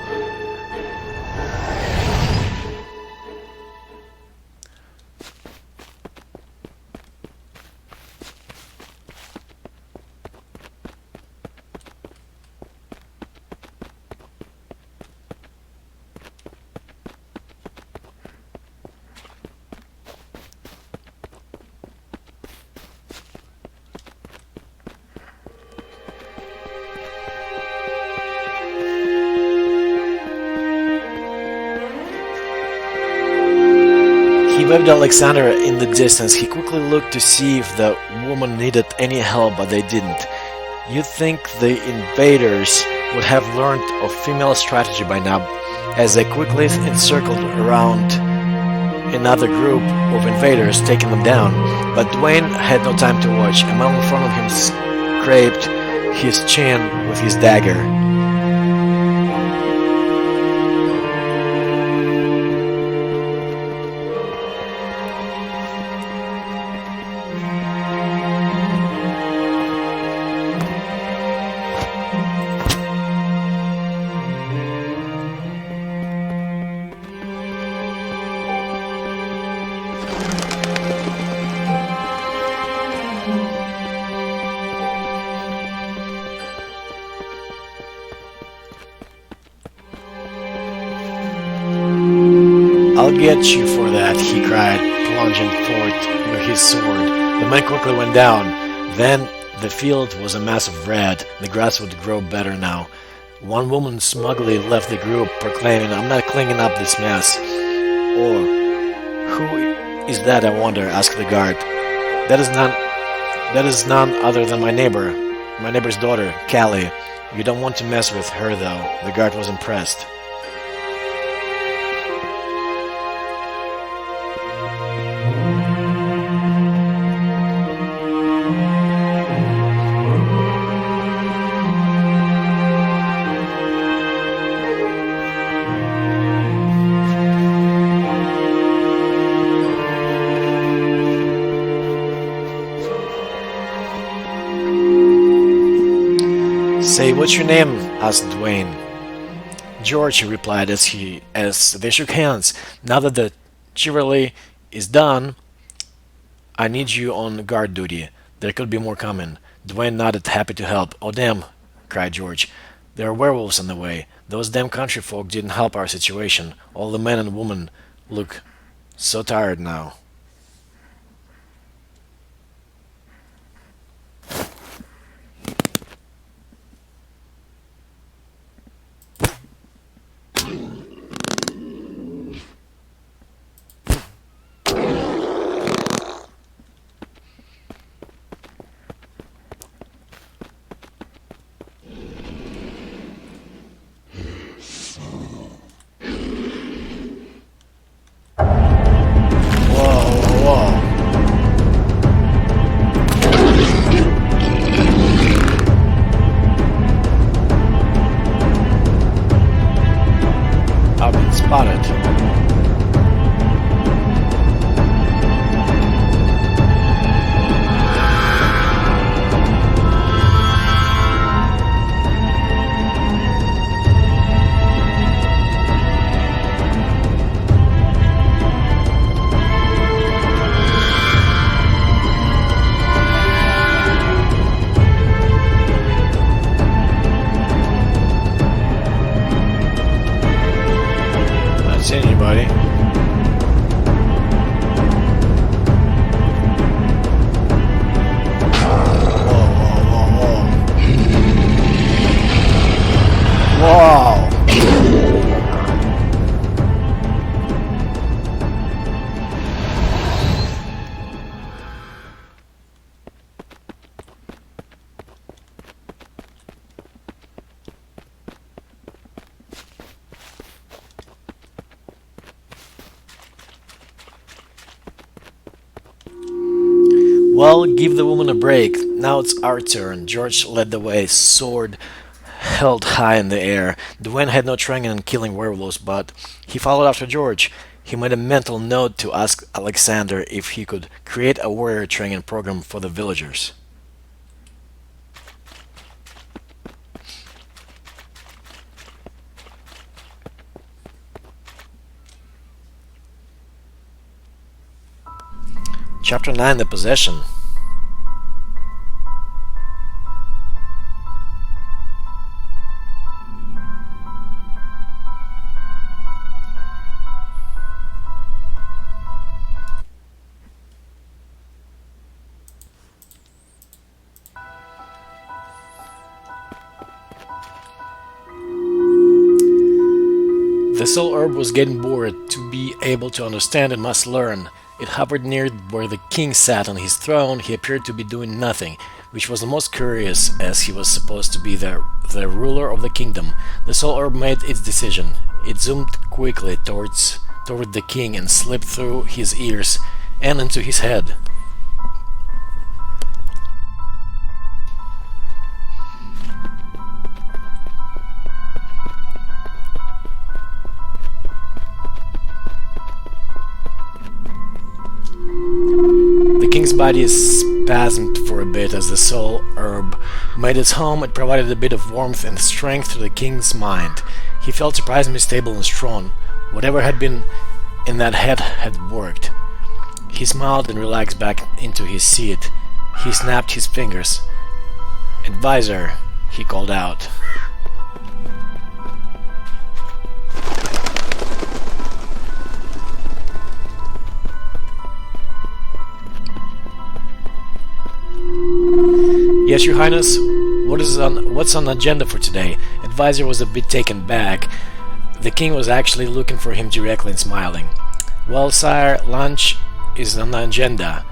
He waved at Alexander in the distance. He quickly looked to see if the woman needed any help, but they didn't. You'd think the invaders would have learned of female strategy by now, as they quickly encircled around another group of invaders, taking them down. But Dwayne had no time to watch. A man in front of him scraped his chin with his dagger. I'll get you for that, he cried, plunging forth with his sword. The man quickly went down. Then the field was a mass of red. The grass would grow better now. One woman smugly left the group, proclaiming, "I'm not cleaning up this mess." Or, "Who is that, I wonder?" asked the guard. That is none other than my neighbor's daughter, Callie. You don't want to mess with her, though. The guard was impressed. "Say, what's your name?" asked Dwayne. "George," he replied as they shook hands. "Now that the chivalry is done, I need you on guard duty. There could be more coming." Dwayne nodded, happy to help. "Oh damn," cried George. "There are werewolves on the way. Those damn country folk didn't help our situation. All the men and women look so tired now." Spotted. Not seeing anybody. Whoa. Well, give the woman a break. Now it's our turn. George led the way, sword held high in the air. Dwayne had no training in killing werewolves, but he followed after George. He made a mental note to ask Alexander if he could create a warrior training program for the villagers. Chapter 9: The Possession. The Soul Orb was getting bored. To be able to understand, it must learn. It hovered near where the king sat on his throne. He appeared to be doing nothing, which was the most curious, as he was supposed to be the ruler of the kingdom. The Soul Orb made its decision. It zoomed quickly toward the king and slipped through his ears and into his head. The king's body spasmed for a bit as the Soul Herb made its home. It provided a bit of warmth and strength to the king's mind. He felt surprisingly stable and strong. Whatever had been in that head had worked. He smiled and relaxed back into his seat. He snapped his fingers. "Advisor," he called out. "Yes, Your Highness. What's on the agenda for today?" Advisor was a bit taken back. The king was actually looking for him directly and smiling. "Well, sire, lunch is on the agenda.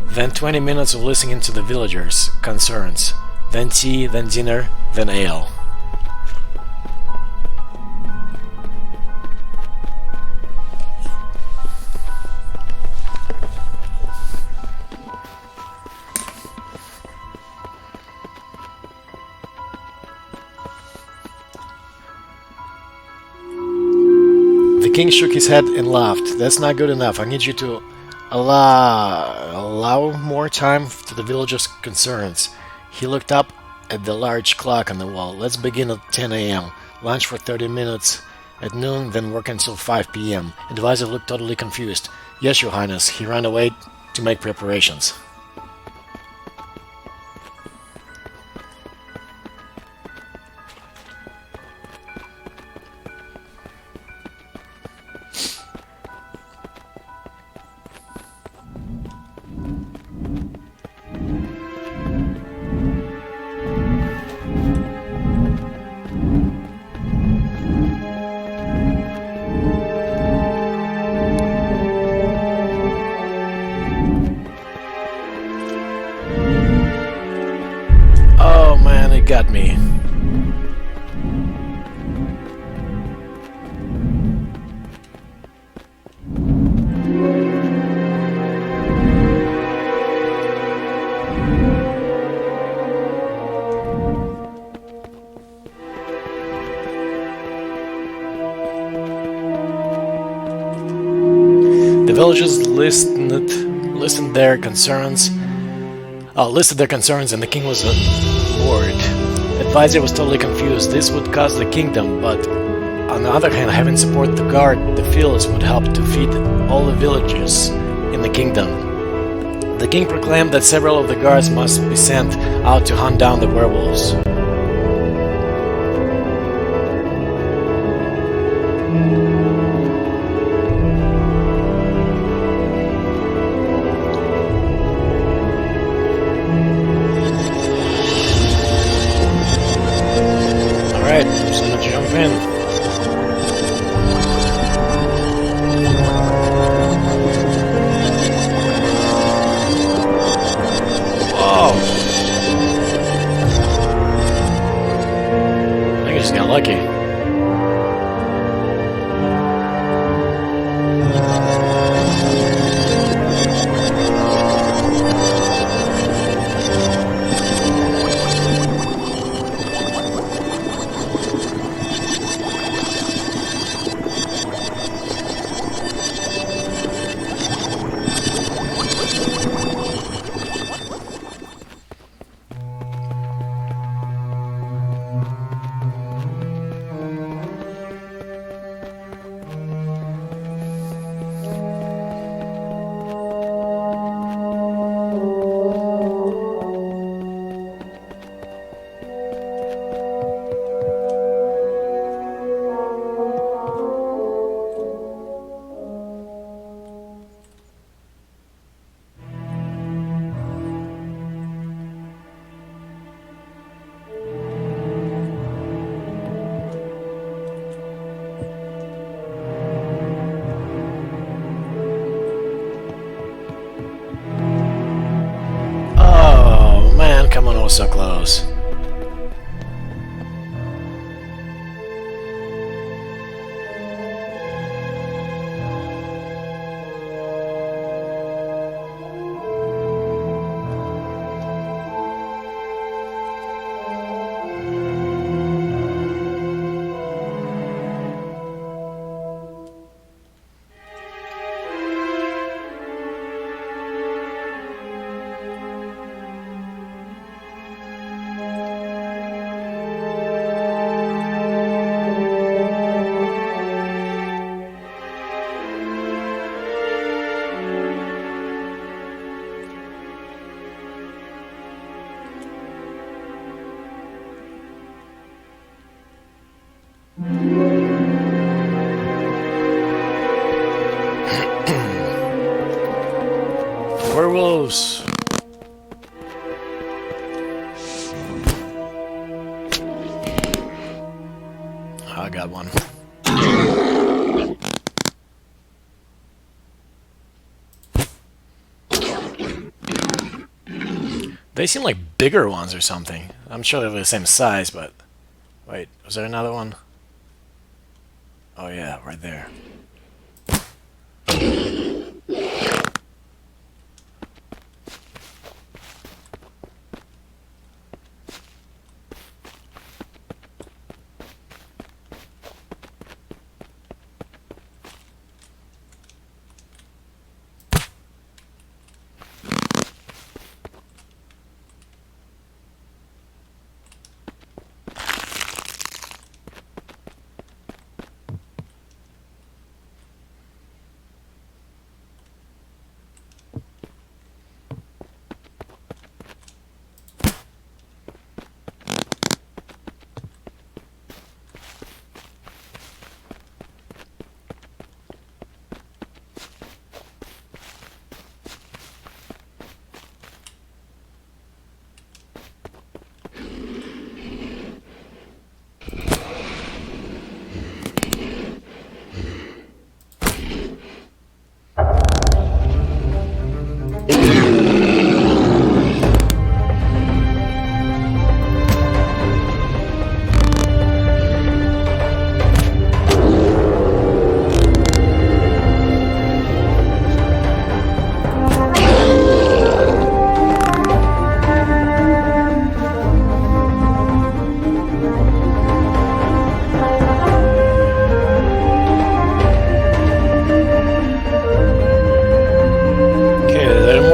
Then 20 minutes of listening to the villagers' concerns. Then tea, then dinner, then ale." The king shook his head and laughed. "That's not good enough. I need you to allow more time to the villagers' concerns." He looked up at the large clock on the wall. "Let's begin at 10 a.m. Lunch for 30 minutes at noon, then work until 5 p.m. Advisor looked totally confused. "Yes, Your Highness." He ran away to make preparations. Oh man, it got me. The villagers listed their concerns, and the king was bored. Advisor was totally confused. This would cost the kingdom, but on the other hand, having support to guard the fields would help to feed all the villagers in the kingdom. The king proclaimed that several of the guards must be sent out to hunt down the werewolves. Alright, I'm just gonna jump in. Whoa! so close. Werewolves! I got one. They seem like bigger ones or something. I'm sure they're the same size, but... Wait, was there another one? Oh yeah, right there.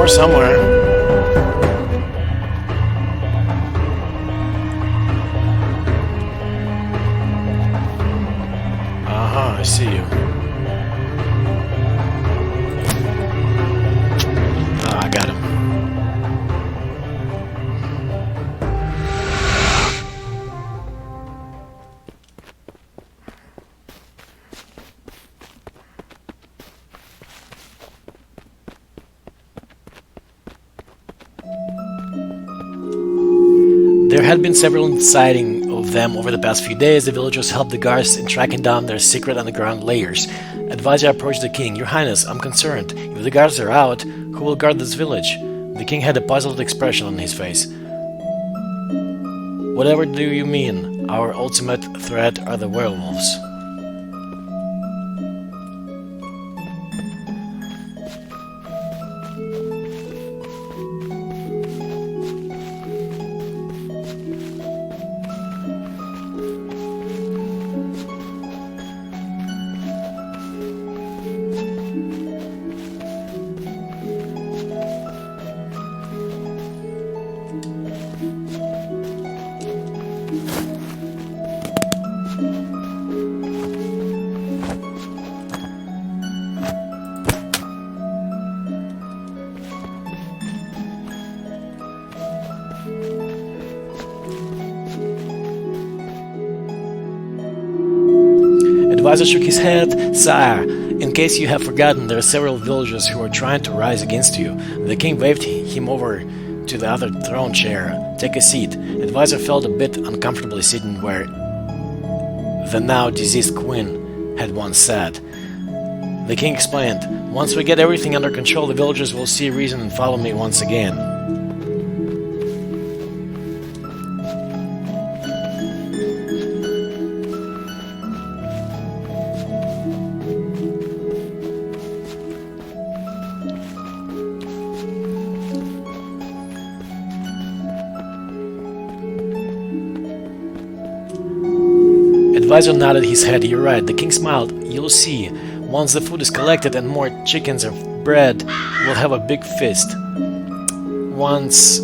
Somewhere. I see you. I got him. There had been several sightings of them over the past few days. The villagers helped the guards in tracking down their secret underground layers. Advisor approached the king. Your Highness, I'm concerned. If the guards are out, who will guard this village? The king had a puzzled expression on his face. Whatever do you mean? Our ultimate threat are the werewolves. Advisor shook his head. Sire, in case you have forgotten, there are several villagers who are trying to rise against you. The king waved him over to the other throne chair. Take a seat. Advisor felt a bit uncomfortably sitting where the now deceased queen had once sat. The king explained, once we get everything under control, the villagers will see reason and follow me once again. advisor nodded his head. "You're right." The king smiled. "You'll see. Once the food is collected and more chickens are bred, we'll have a big feast. Once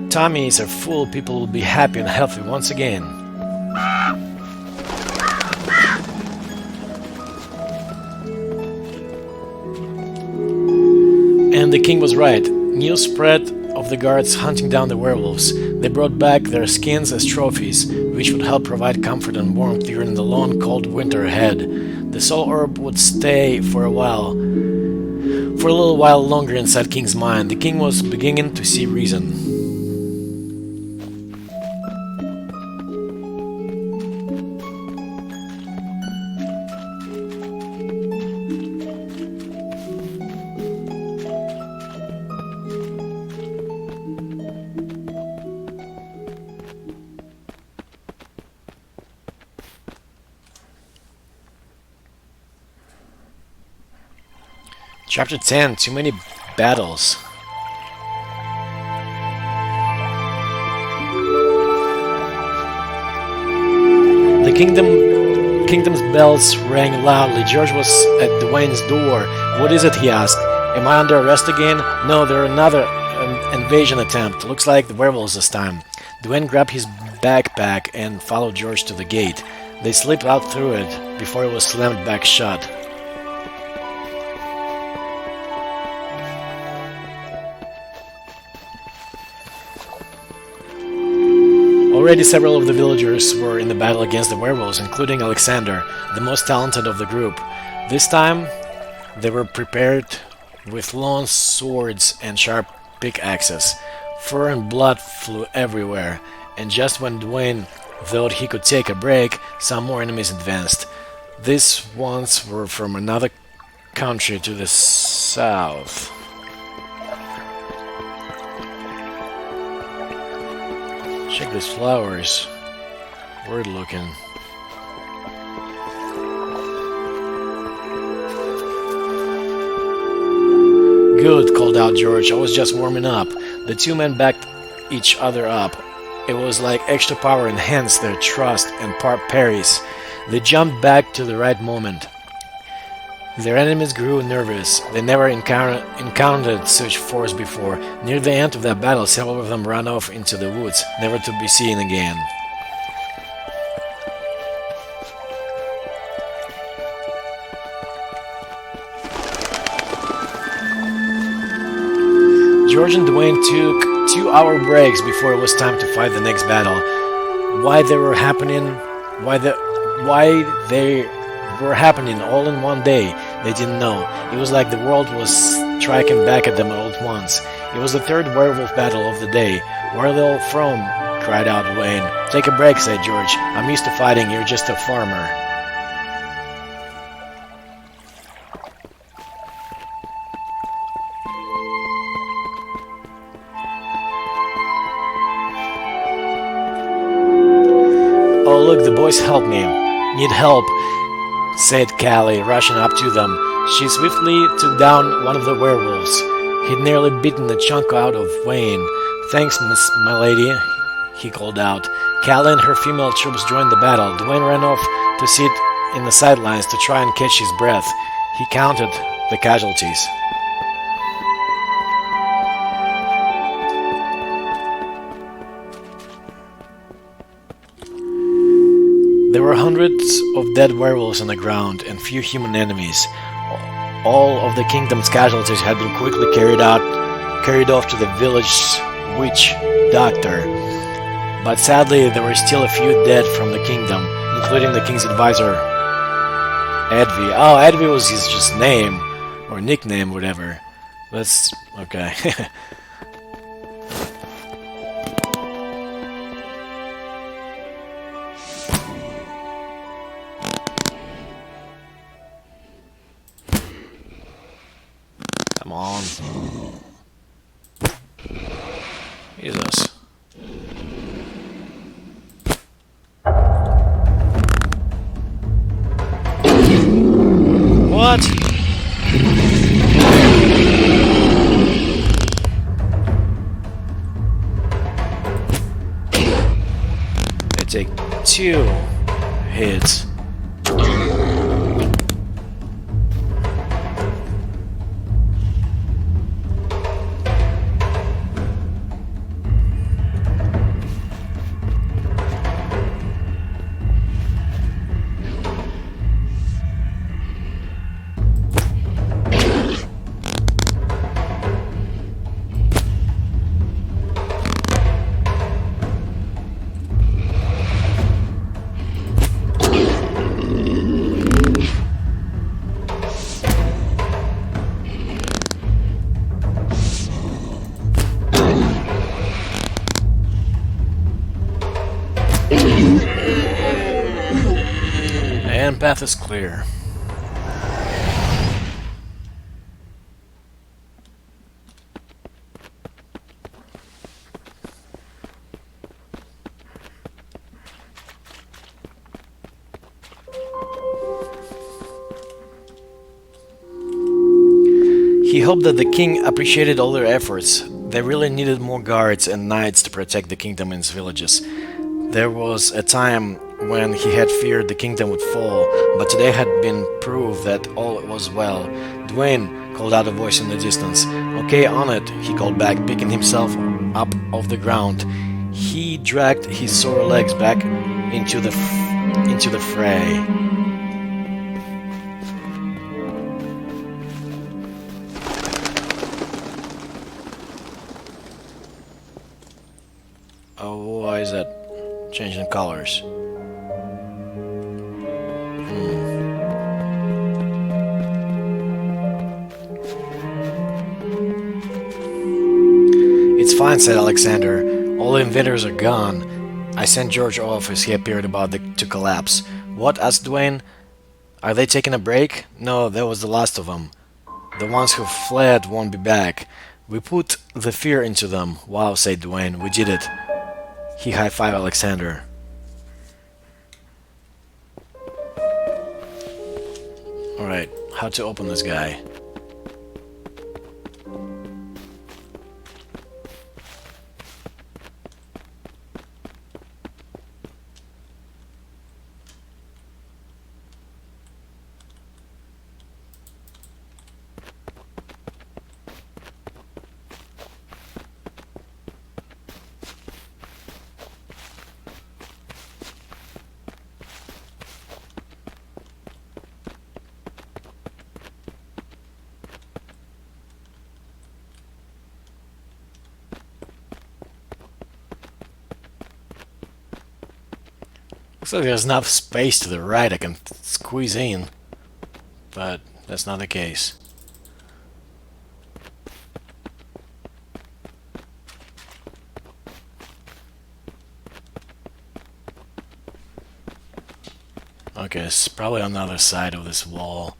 tummies are full, people will be happy and healthy once again." And the king was right. News spread of the guards hunting down the werewolves. They brought back their skins as trophies, which would help provide comfort and warmth during the long, cold winter ahead. The Soul Orb would stay for a little while longer inside King's mind. The king was beginning to see reason. Chapter 10, Too Many Battles. The kingdom's bells rang loudly. George was at Dwayne's door. "What is it?" he asked. "Am I under arrest again?" "No, they're another invasion attempt. Looks like the werewolves this time." Dwayne grabbed his backpack and followed George to the gate. They slipped out through it before it was slammed back shut. Already several of the villagers were in the battle against the werewolves, including Alexander, the most talented of the group. This time, they were prepared with long swords and sharp pickaxes. Fur and blood flew everywhere, and just when Dwayne thought he could take a break, some more enemies advanced. These ones were from another country to the south. Check these flowers. Weird looking. "Good," called out George. "I was just warming up." The two men backed each other up. It was like extra power enhanced their trust and parries. They jumped back to the right moment. Their enemies grew nervous. They never encountered such force before. Near the end of that battle, several of them ran off into the woods, never to be seen again. George and Dwayne took 2-hour breaks before it was time to fight the next battle. Why they were happening all in one day, they didn't know. It was like the world was striking back at them all at once. It was the third werewolf battle of the day. "Where are they all from?" cried out Dwayne. "Take a break," said George. "I'm used to fighting, you're just a farmer." "Oh look, the boys help me. Need help," said Callie, rushing up to them. She swiftly took down one of the werewolves. He'd nearly beaten the chunk out of Wayne. "Thanks, my lady," he called out. Callie and her female troops joined the battle. Dwayne ran off to sit in the sidelines to try and catch his breath. He counted the casualties. There were hundreds of dead werewolves on the ground and few human enemies. All of the kingdom's casualties had been quickly carried off to the village witch doctor. But sadly, there were still a few dead from the kingdom, including the king's advisor, Edvi. Oh, Edvi was his just name, or nickname, whatever. That's okay. Come on. Jesus. What? They take 2 hits. land path is clear. He hoped that the king appreciated all their efforts. They really needed more guards and knights to protect the kingdom and its villages. There was a time when he had feared the kingdom would fall, but today had been proof that all was well. Dwayne, called out a voice in the distance. Okay, on it, he called back, picking himself up off the ground. He dragged his sore legs back into the fray. Oh, why is that changing colors? It's fine, said Alexander. All the invaders are gone. I sent George off as he appeared about to collapse. What? Asked Dwayne. Are they taking a break? No, that was the last of them. The ones who fled won't be back. We put the fear into them. Wow, said Dwayne. We did it. He high-fived Alexander. Alright, how to open this guy? Looks like there's enough space to the right I can squeeze in, but that's not the case. Okay, it's probably on the other side of this wall.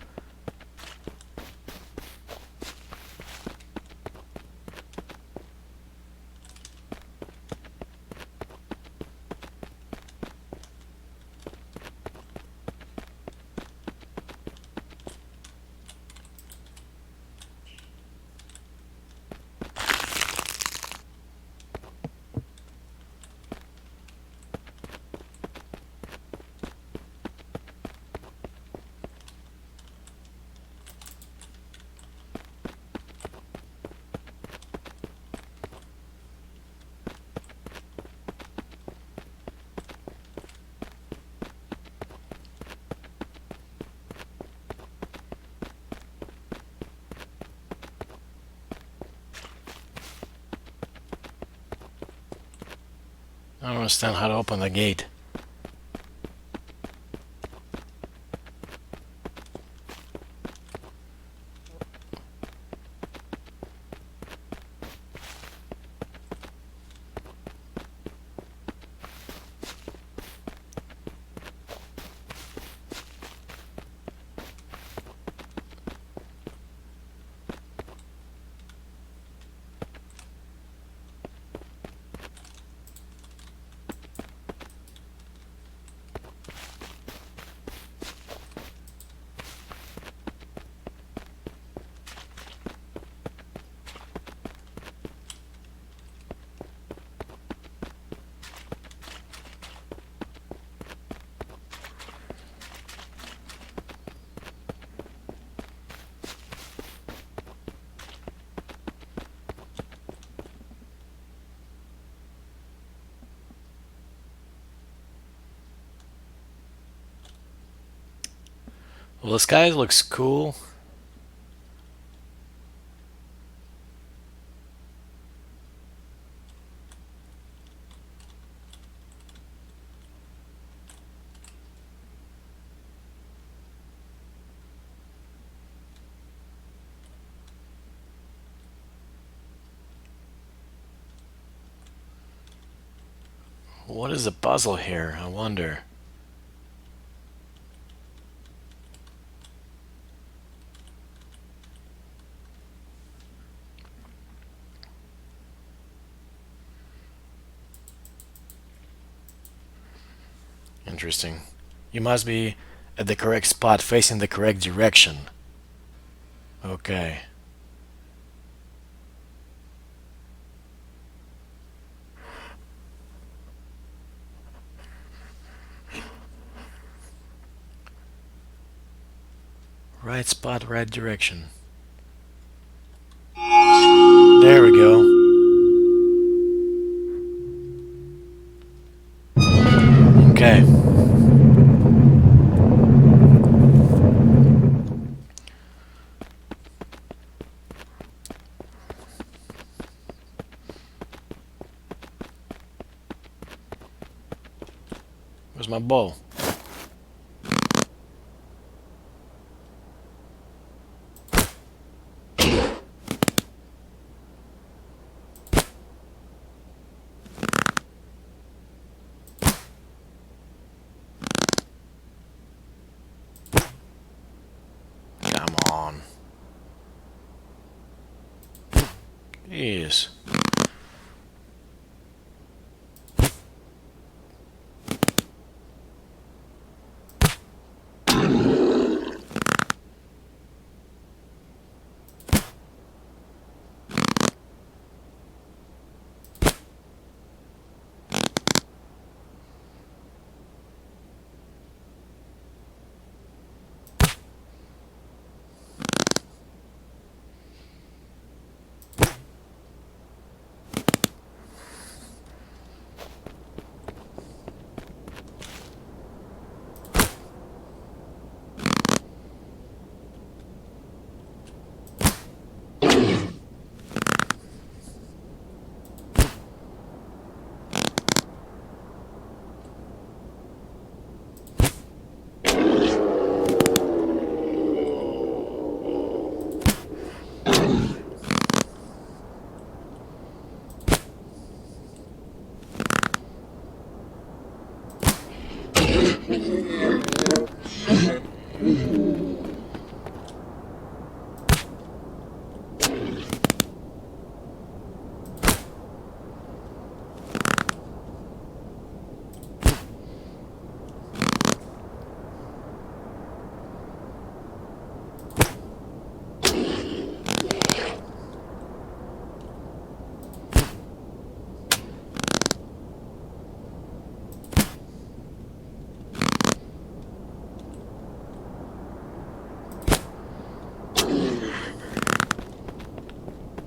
I don't understand how to open the gate. Well, this guy looks cool. What is the puzzle here? I wonder. Interesting. You must be at the correct spot, facing the correct direction. Okay. Right spot, right direction. There we go. Okay. Where's my bow? Come on. Yes.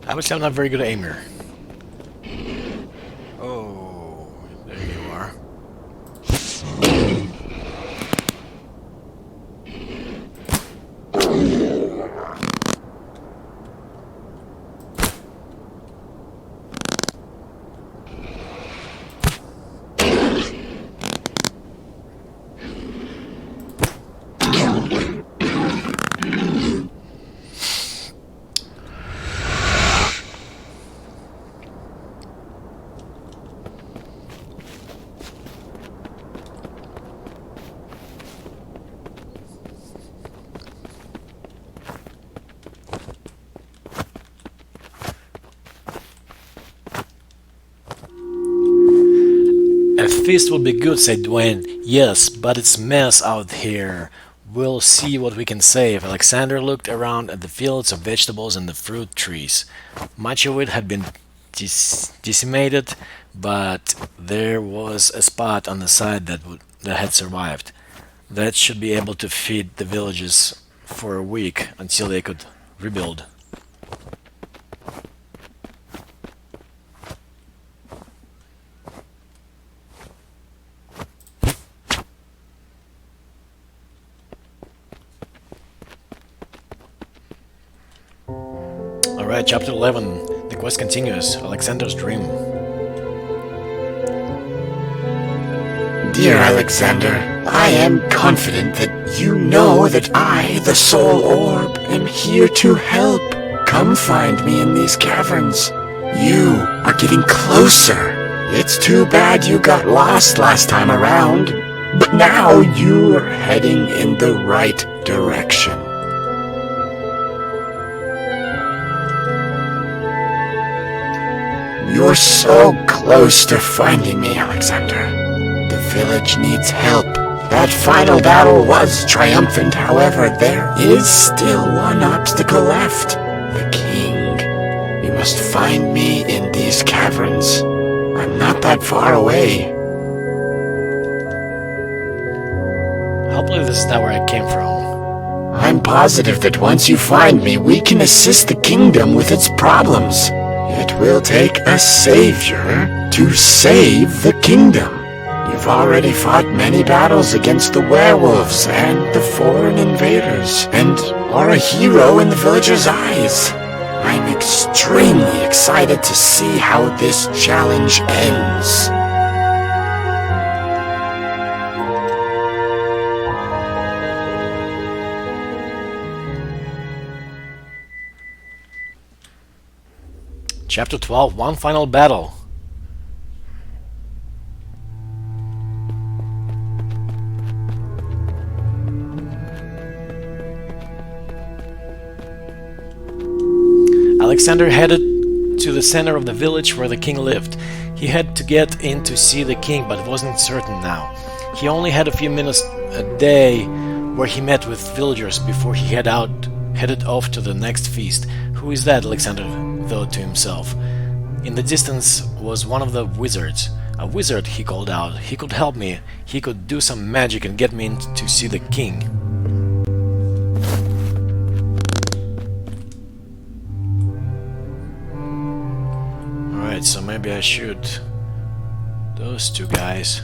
I would say I'm not a very good aimer. Oh, there you are. A feast will be good, said Dwayne. Yes, but it's mess out here. We'll see what we can save. Alexander looked around at the fields of vegetables and the fruit trees. Much of it had been decimated, but there was a spot on the side that had survived. That should be able to feed the villages for a week until they could rebuild. Alright, chapter 11. The quest continues. Alexander's dream. Dear Alexander, I am confident that you know that I, the Soul Orb, am here to help. Come find me in these caverns. You are getting closer. It's too bad you got lost last time around, but now you're heading in the right direction. You're so close to finding me, Alexander. The village needs help. That final battle was triumphant, however, there is still one obstacle left. The king. You must find me in these caverns. I'm not that far away. Hopefully this is not where I came from. I'm positive that once you find me, we can assist the kingdom with its problems. It will take a savior to save the kingdom. You've already fought many battles against the werewolves and the foreign invaders, and are a hero in the villagers' eyes. I'm extremely excited to see how this challenge ends. Chapter 12, One Final Battle. Alexander headed to the center of the village where the king lived. He had to get in to see the king, but wasn't certain now. He only had a few minutes a day where he met with villagers before he headed off to the next feast. Who is that? Alexander thought to himself. In the distance was one of the wizards. A wizard, he called out. He could help me. He could do some magic and get me in to see the king. Alright, so maybe I shoot those two guys.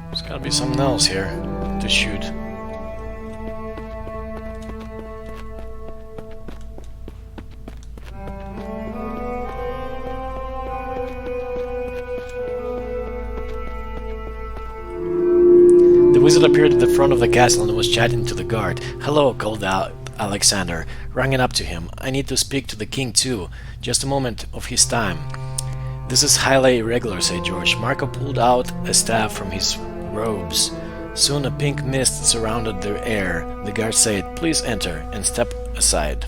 There's gotta be something else here to shoot. The wizard appeared at the front of the castle and was chatting to the guard. "Hello," called out Alexander, running up to him. "I need to speak to the king too. Just a moment of his time." "This is highly irregular," said George. Marco pulled out a staff from his robes. Soon a pink mist surrounded the air. The guard said, "Please enter," and step aside.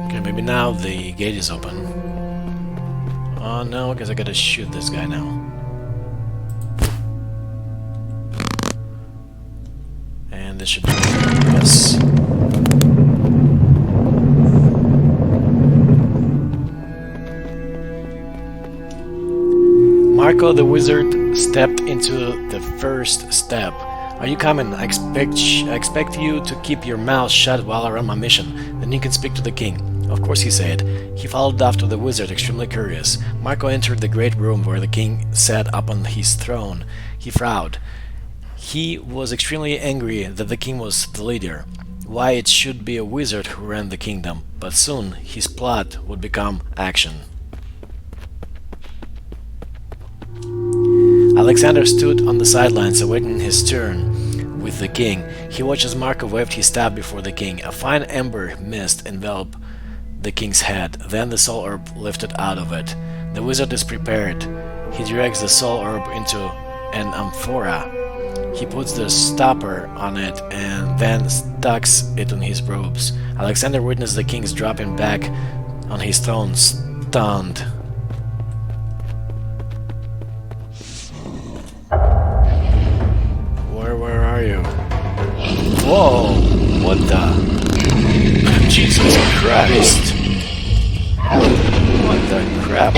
Okay, maybe now the gate is open. Oh no, I guess I gotta shoot this guy now. And this should be... yes. Marco the wizard stepped into the first step. "Are you coming? I expect you to keep your mouth shut while I run my mission. Then you can speak to the king." "Of course," he said. He followed after the wizard, extremely curious. Marco entered the great room where the king sat up on his throne. He frowned. He was extremely angry that the king was the leader. Why it should be a wizard who ran the kingdom, but soon his plot would become action. Alexander stood on the sidelines awaiting his turn with the king. He watched as Marco waved his staff before the king. A fine amber mist enveloped the king's head. Then the soul orb lifted out of it. The wizard is prepared. He drags the soul orb into an amphora. He puts the stopper on it and then tucks it in his robes. Alexander witnessed the king's dropping back on his throne, stunned. Where are you? Whoa! What the? Jesus Christ! What the crap?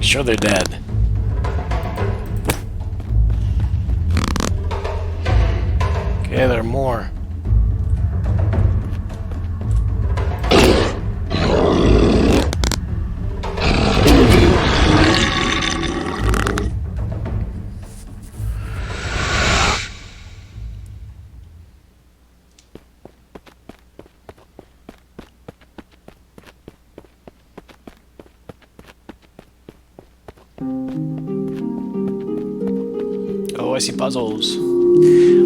Sure they're dead. Okay, there are more. Oh, I see puzzles.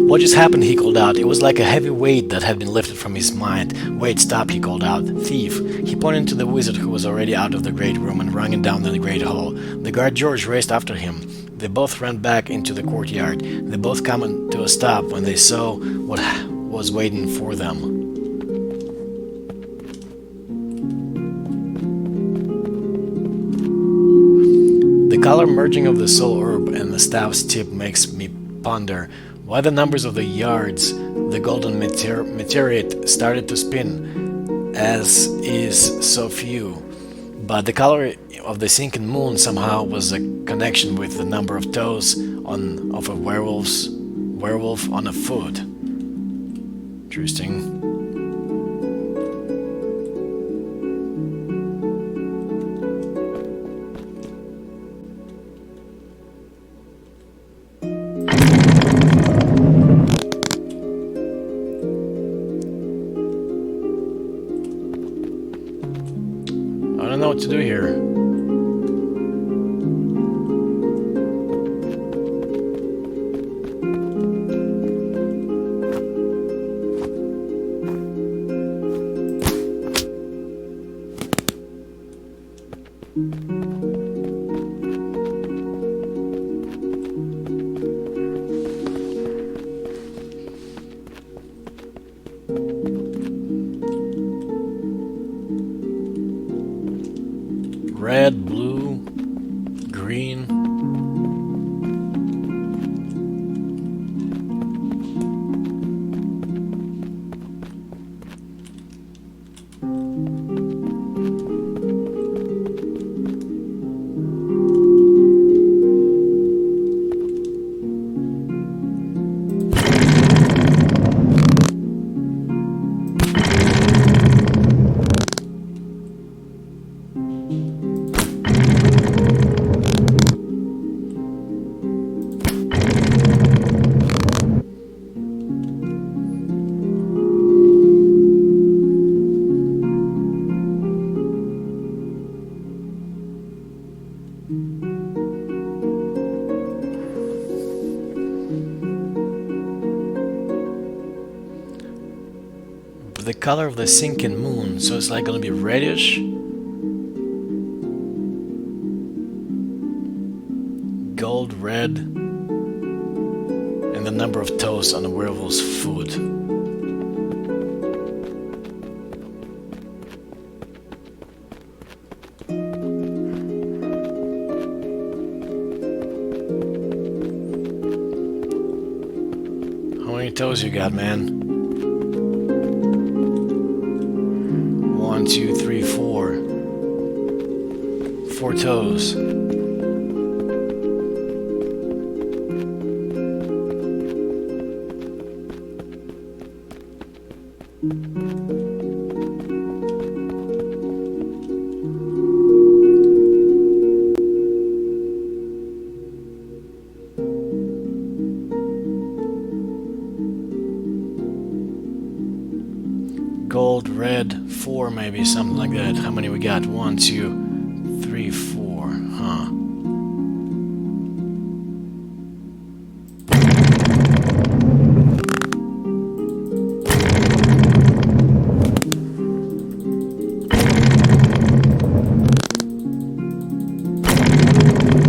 What just happened? He called out. It was like a heavy weight that had been lifted from his mind. Wait, stop, he called out. Thief. He pointed to the wizard who was already out of the great room and running down the great hall. The guard George raced after him. They both ran back into the courtyard. They both came to a stop when they saw what was waiting for them. The color merging of the soul orb and the staff's tip makes me ponder why the numbers of the yards the golden meteorite started to spin as is so few, but the color of the sinking moon somehow was a connection with the number of toes of a werewolf on a foot. Interesting. I don't know what to do here. Red, blue, green. The color of the sinking moon, so it's like gonna be reddish. Gold, red, and the number of toes on a werewolf's foot. How many toes you got, man? 1, 2, 3, 4. 4 toes. Gold, red, 4 maybe, something like that. How many we got? 1, 2, 3, 4. Huh.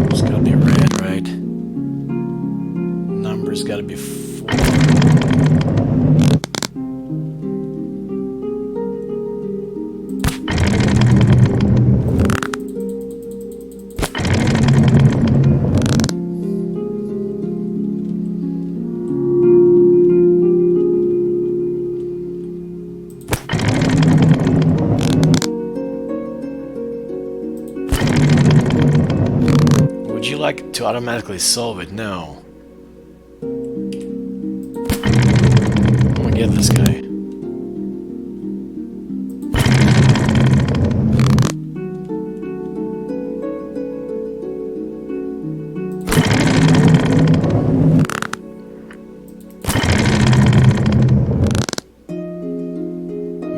It's gotta be red, right? Numbers gotta be 4. Would you like to automatically solve it? No. I'm gonna get this guy.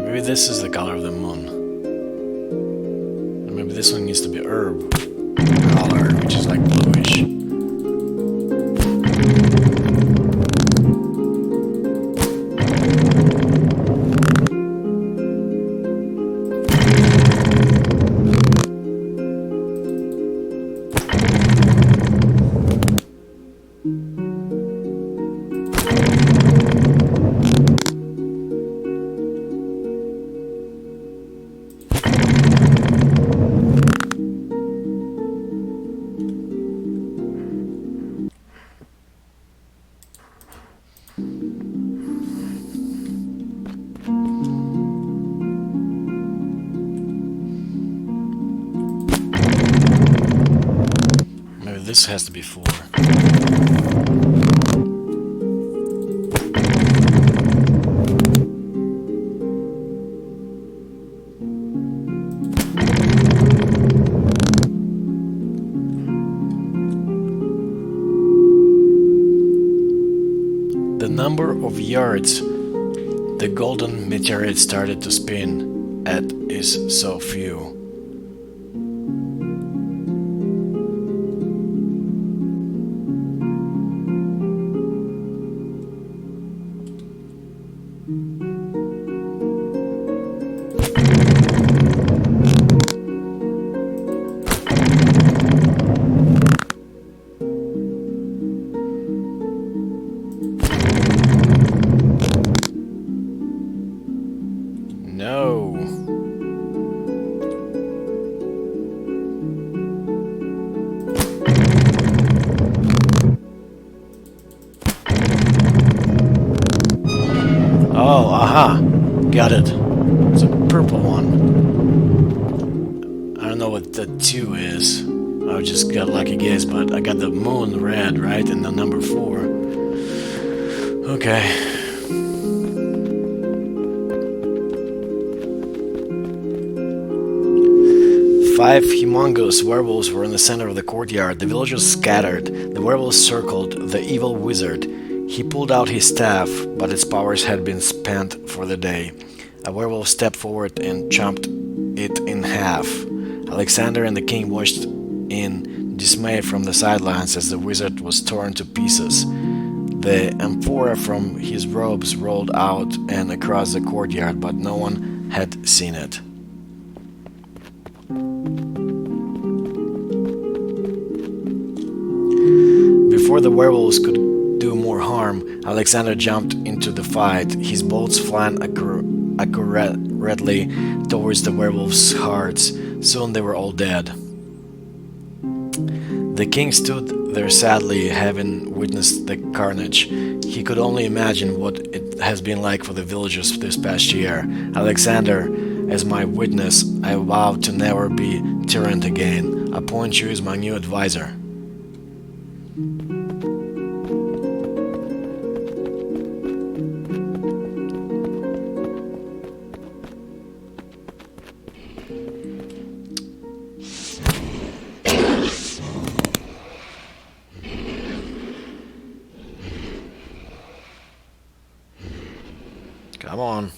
Maybe this is the color of the moon. And maybe this one needs to be herb. color, which is like bluish. Maybe this has to be 4. The number of yards the golden meteorite started to spin at is so few. No. Oh, aha. Got it. It's a purple one. I don't know what the 2 is. I just got lucky guess, but I got the moon red, right? And the number 4. Okay. Five humongous werewolves were in the center of the courtyard. The villagers scattered. The werewolves circled the evil wizard. He pulled out his staff, but its powers had been spent for the day. A werewolf stepped forward and chopped it in half. Alexander and the king watched in dismay from the sidelines as the wizard was torn to pieces. The amphora from his robes rolled out and across the courtyard, but no one had seen it. Before the werewolves could do more harm, Alexander jumped into the fight. His bolts flying accurately towards the werewolves' hearts. Soon they were all dead. The king stood there sadly, having witnessed the carnage. He could only imagine what it has been like for the villagers this past year. Alexander, as my witness, I vow to never be tyrant again. Appoint you as my new advisor. Come on.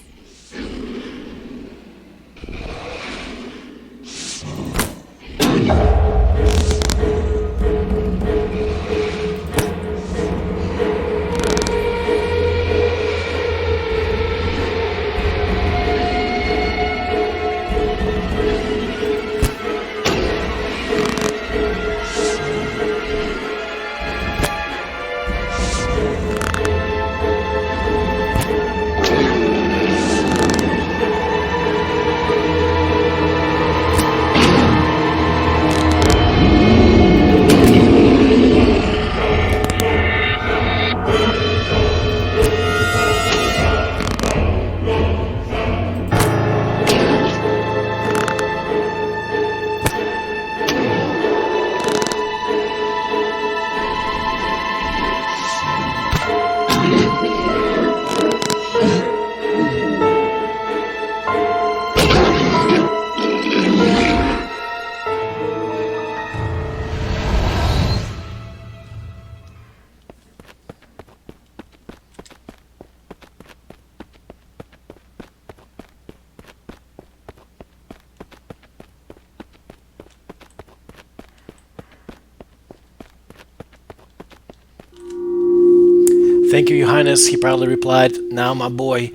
Thank you, Your Highness, he proudly replied. Now, my boy,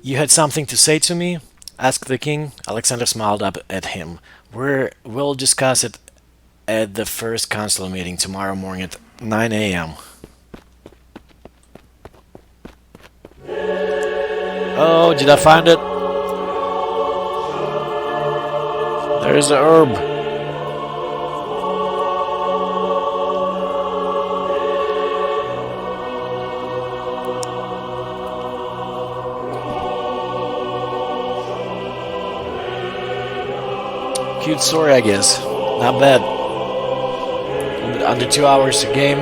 you had something to say to me? Asked the king. Alexander smiled up at him. We'll discuss it at the first council meeting tomorrow morning at 9 a.m. Oh, did I find it? There's the herb. Cute story, I guess. Not bad. A little bit under 2 hours a game.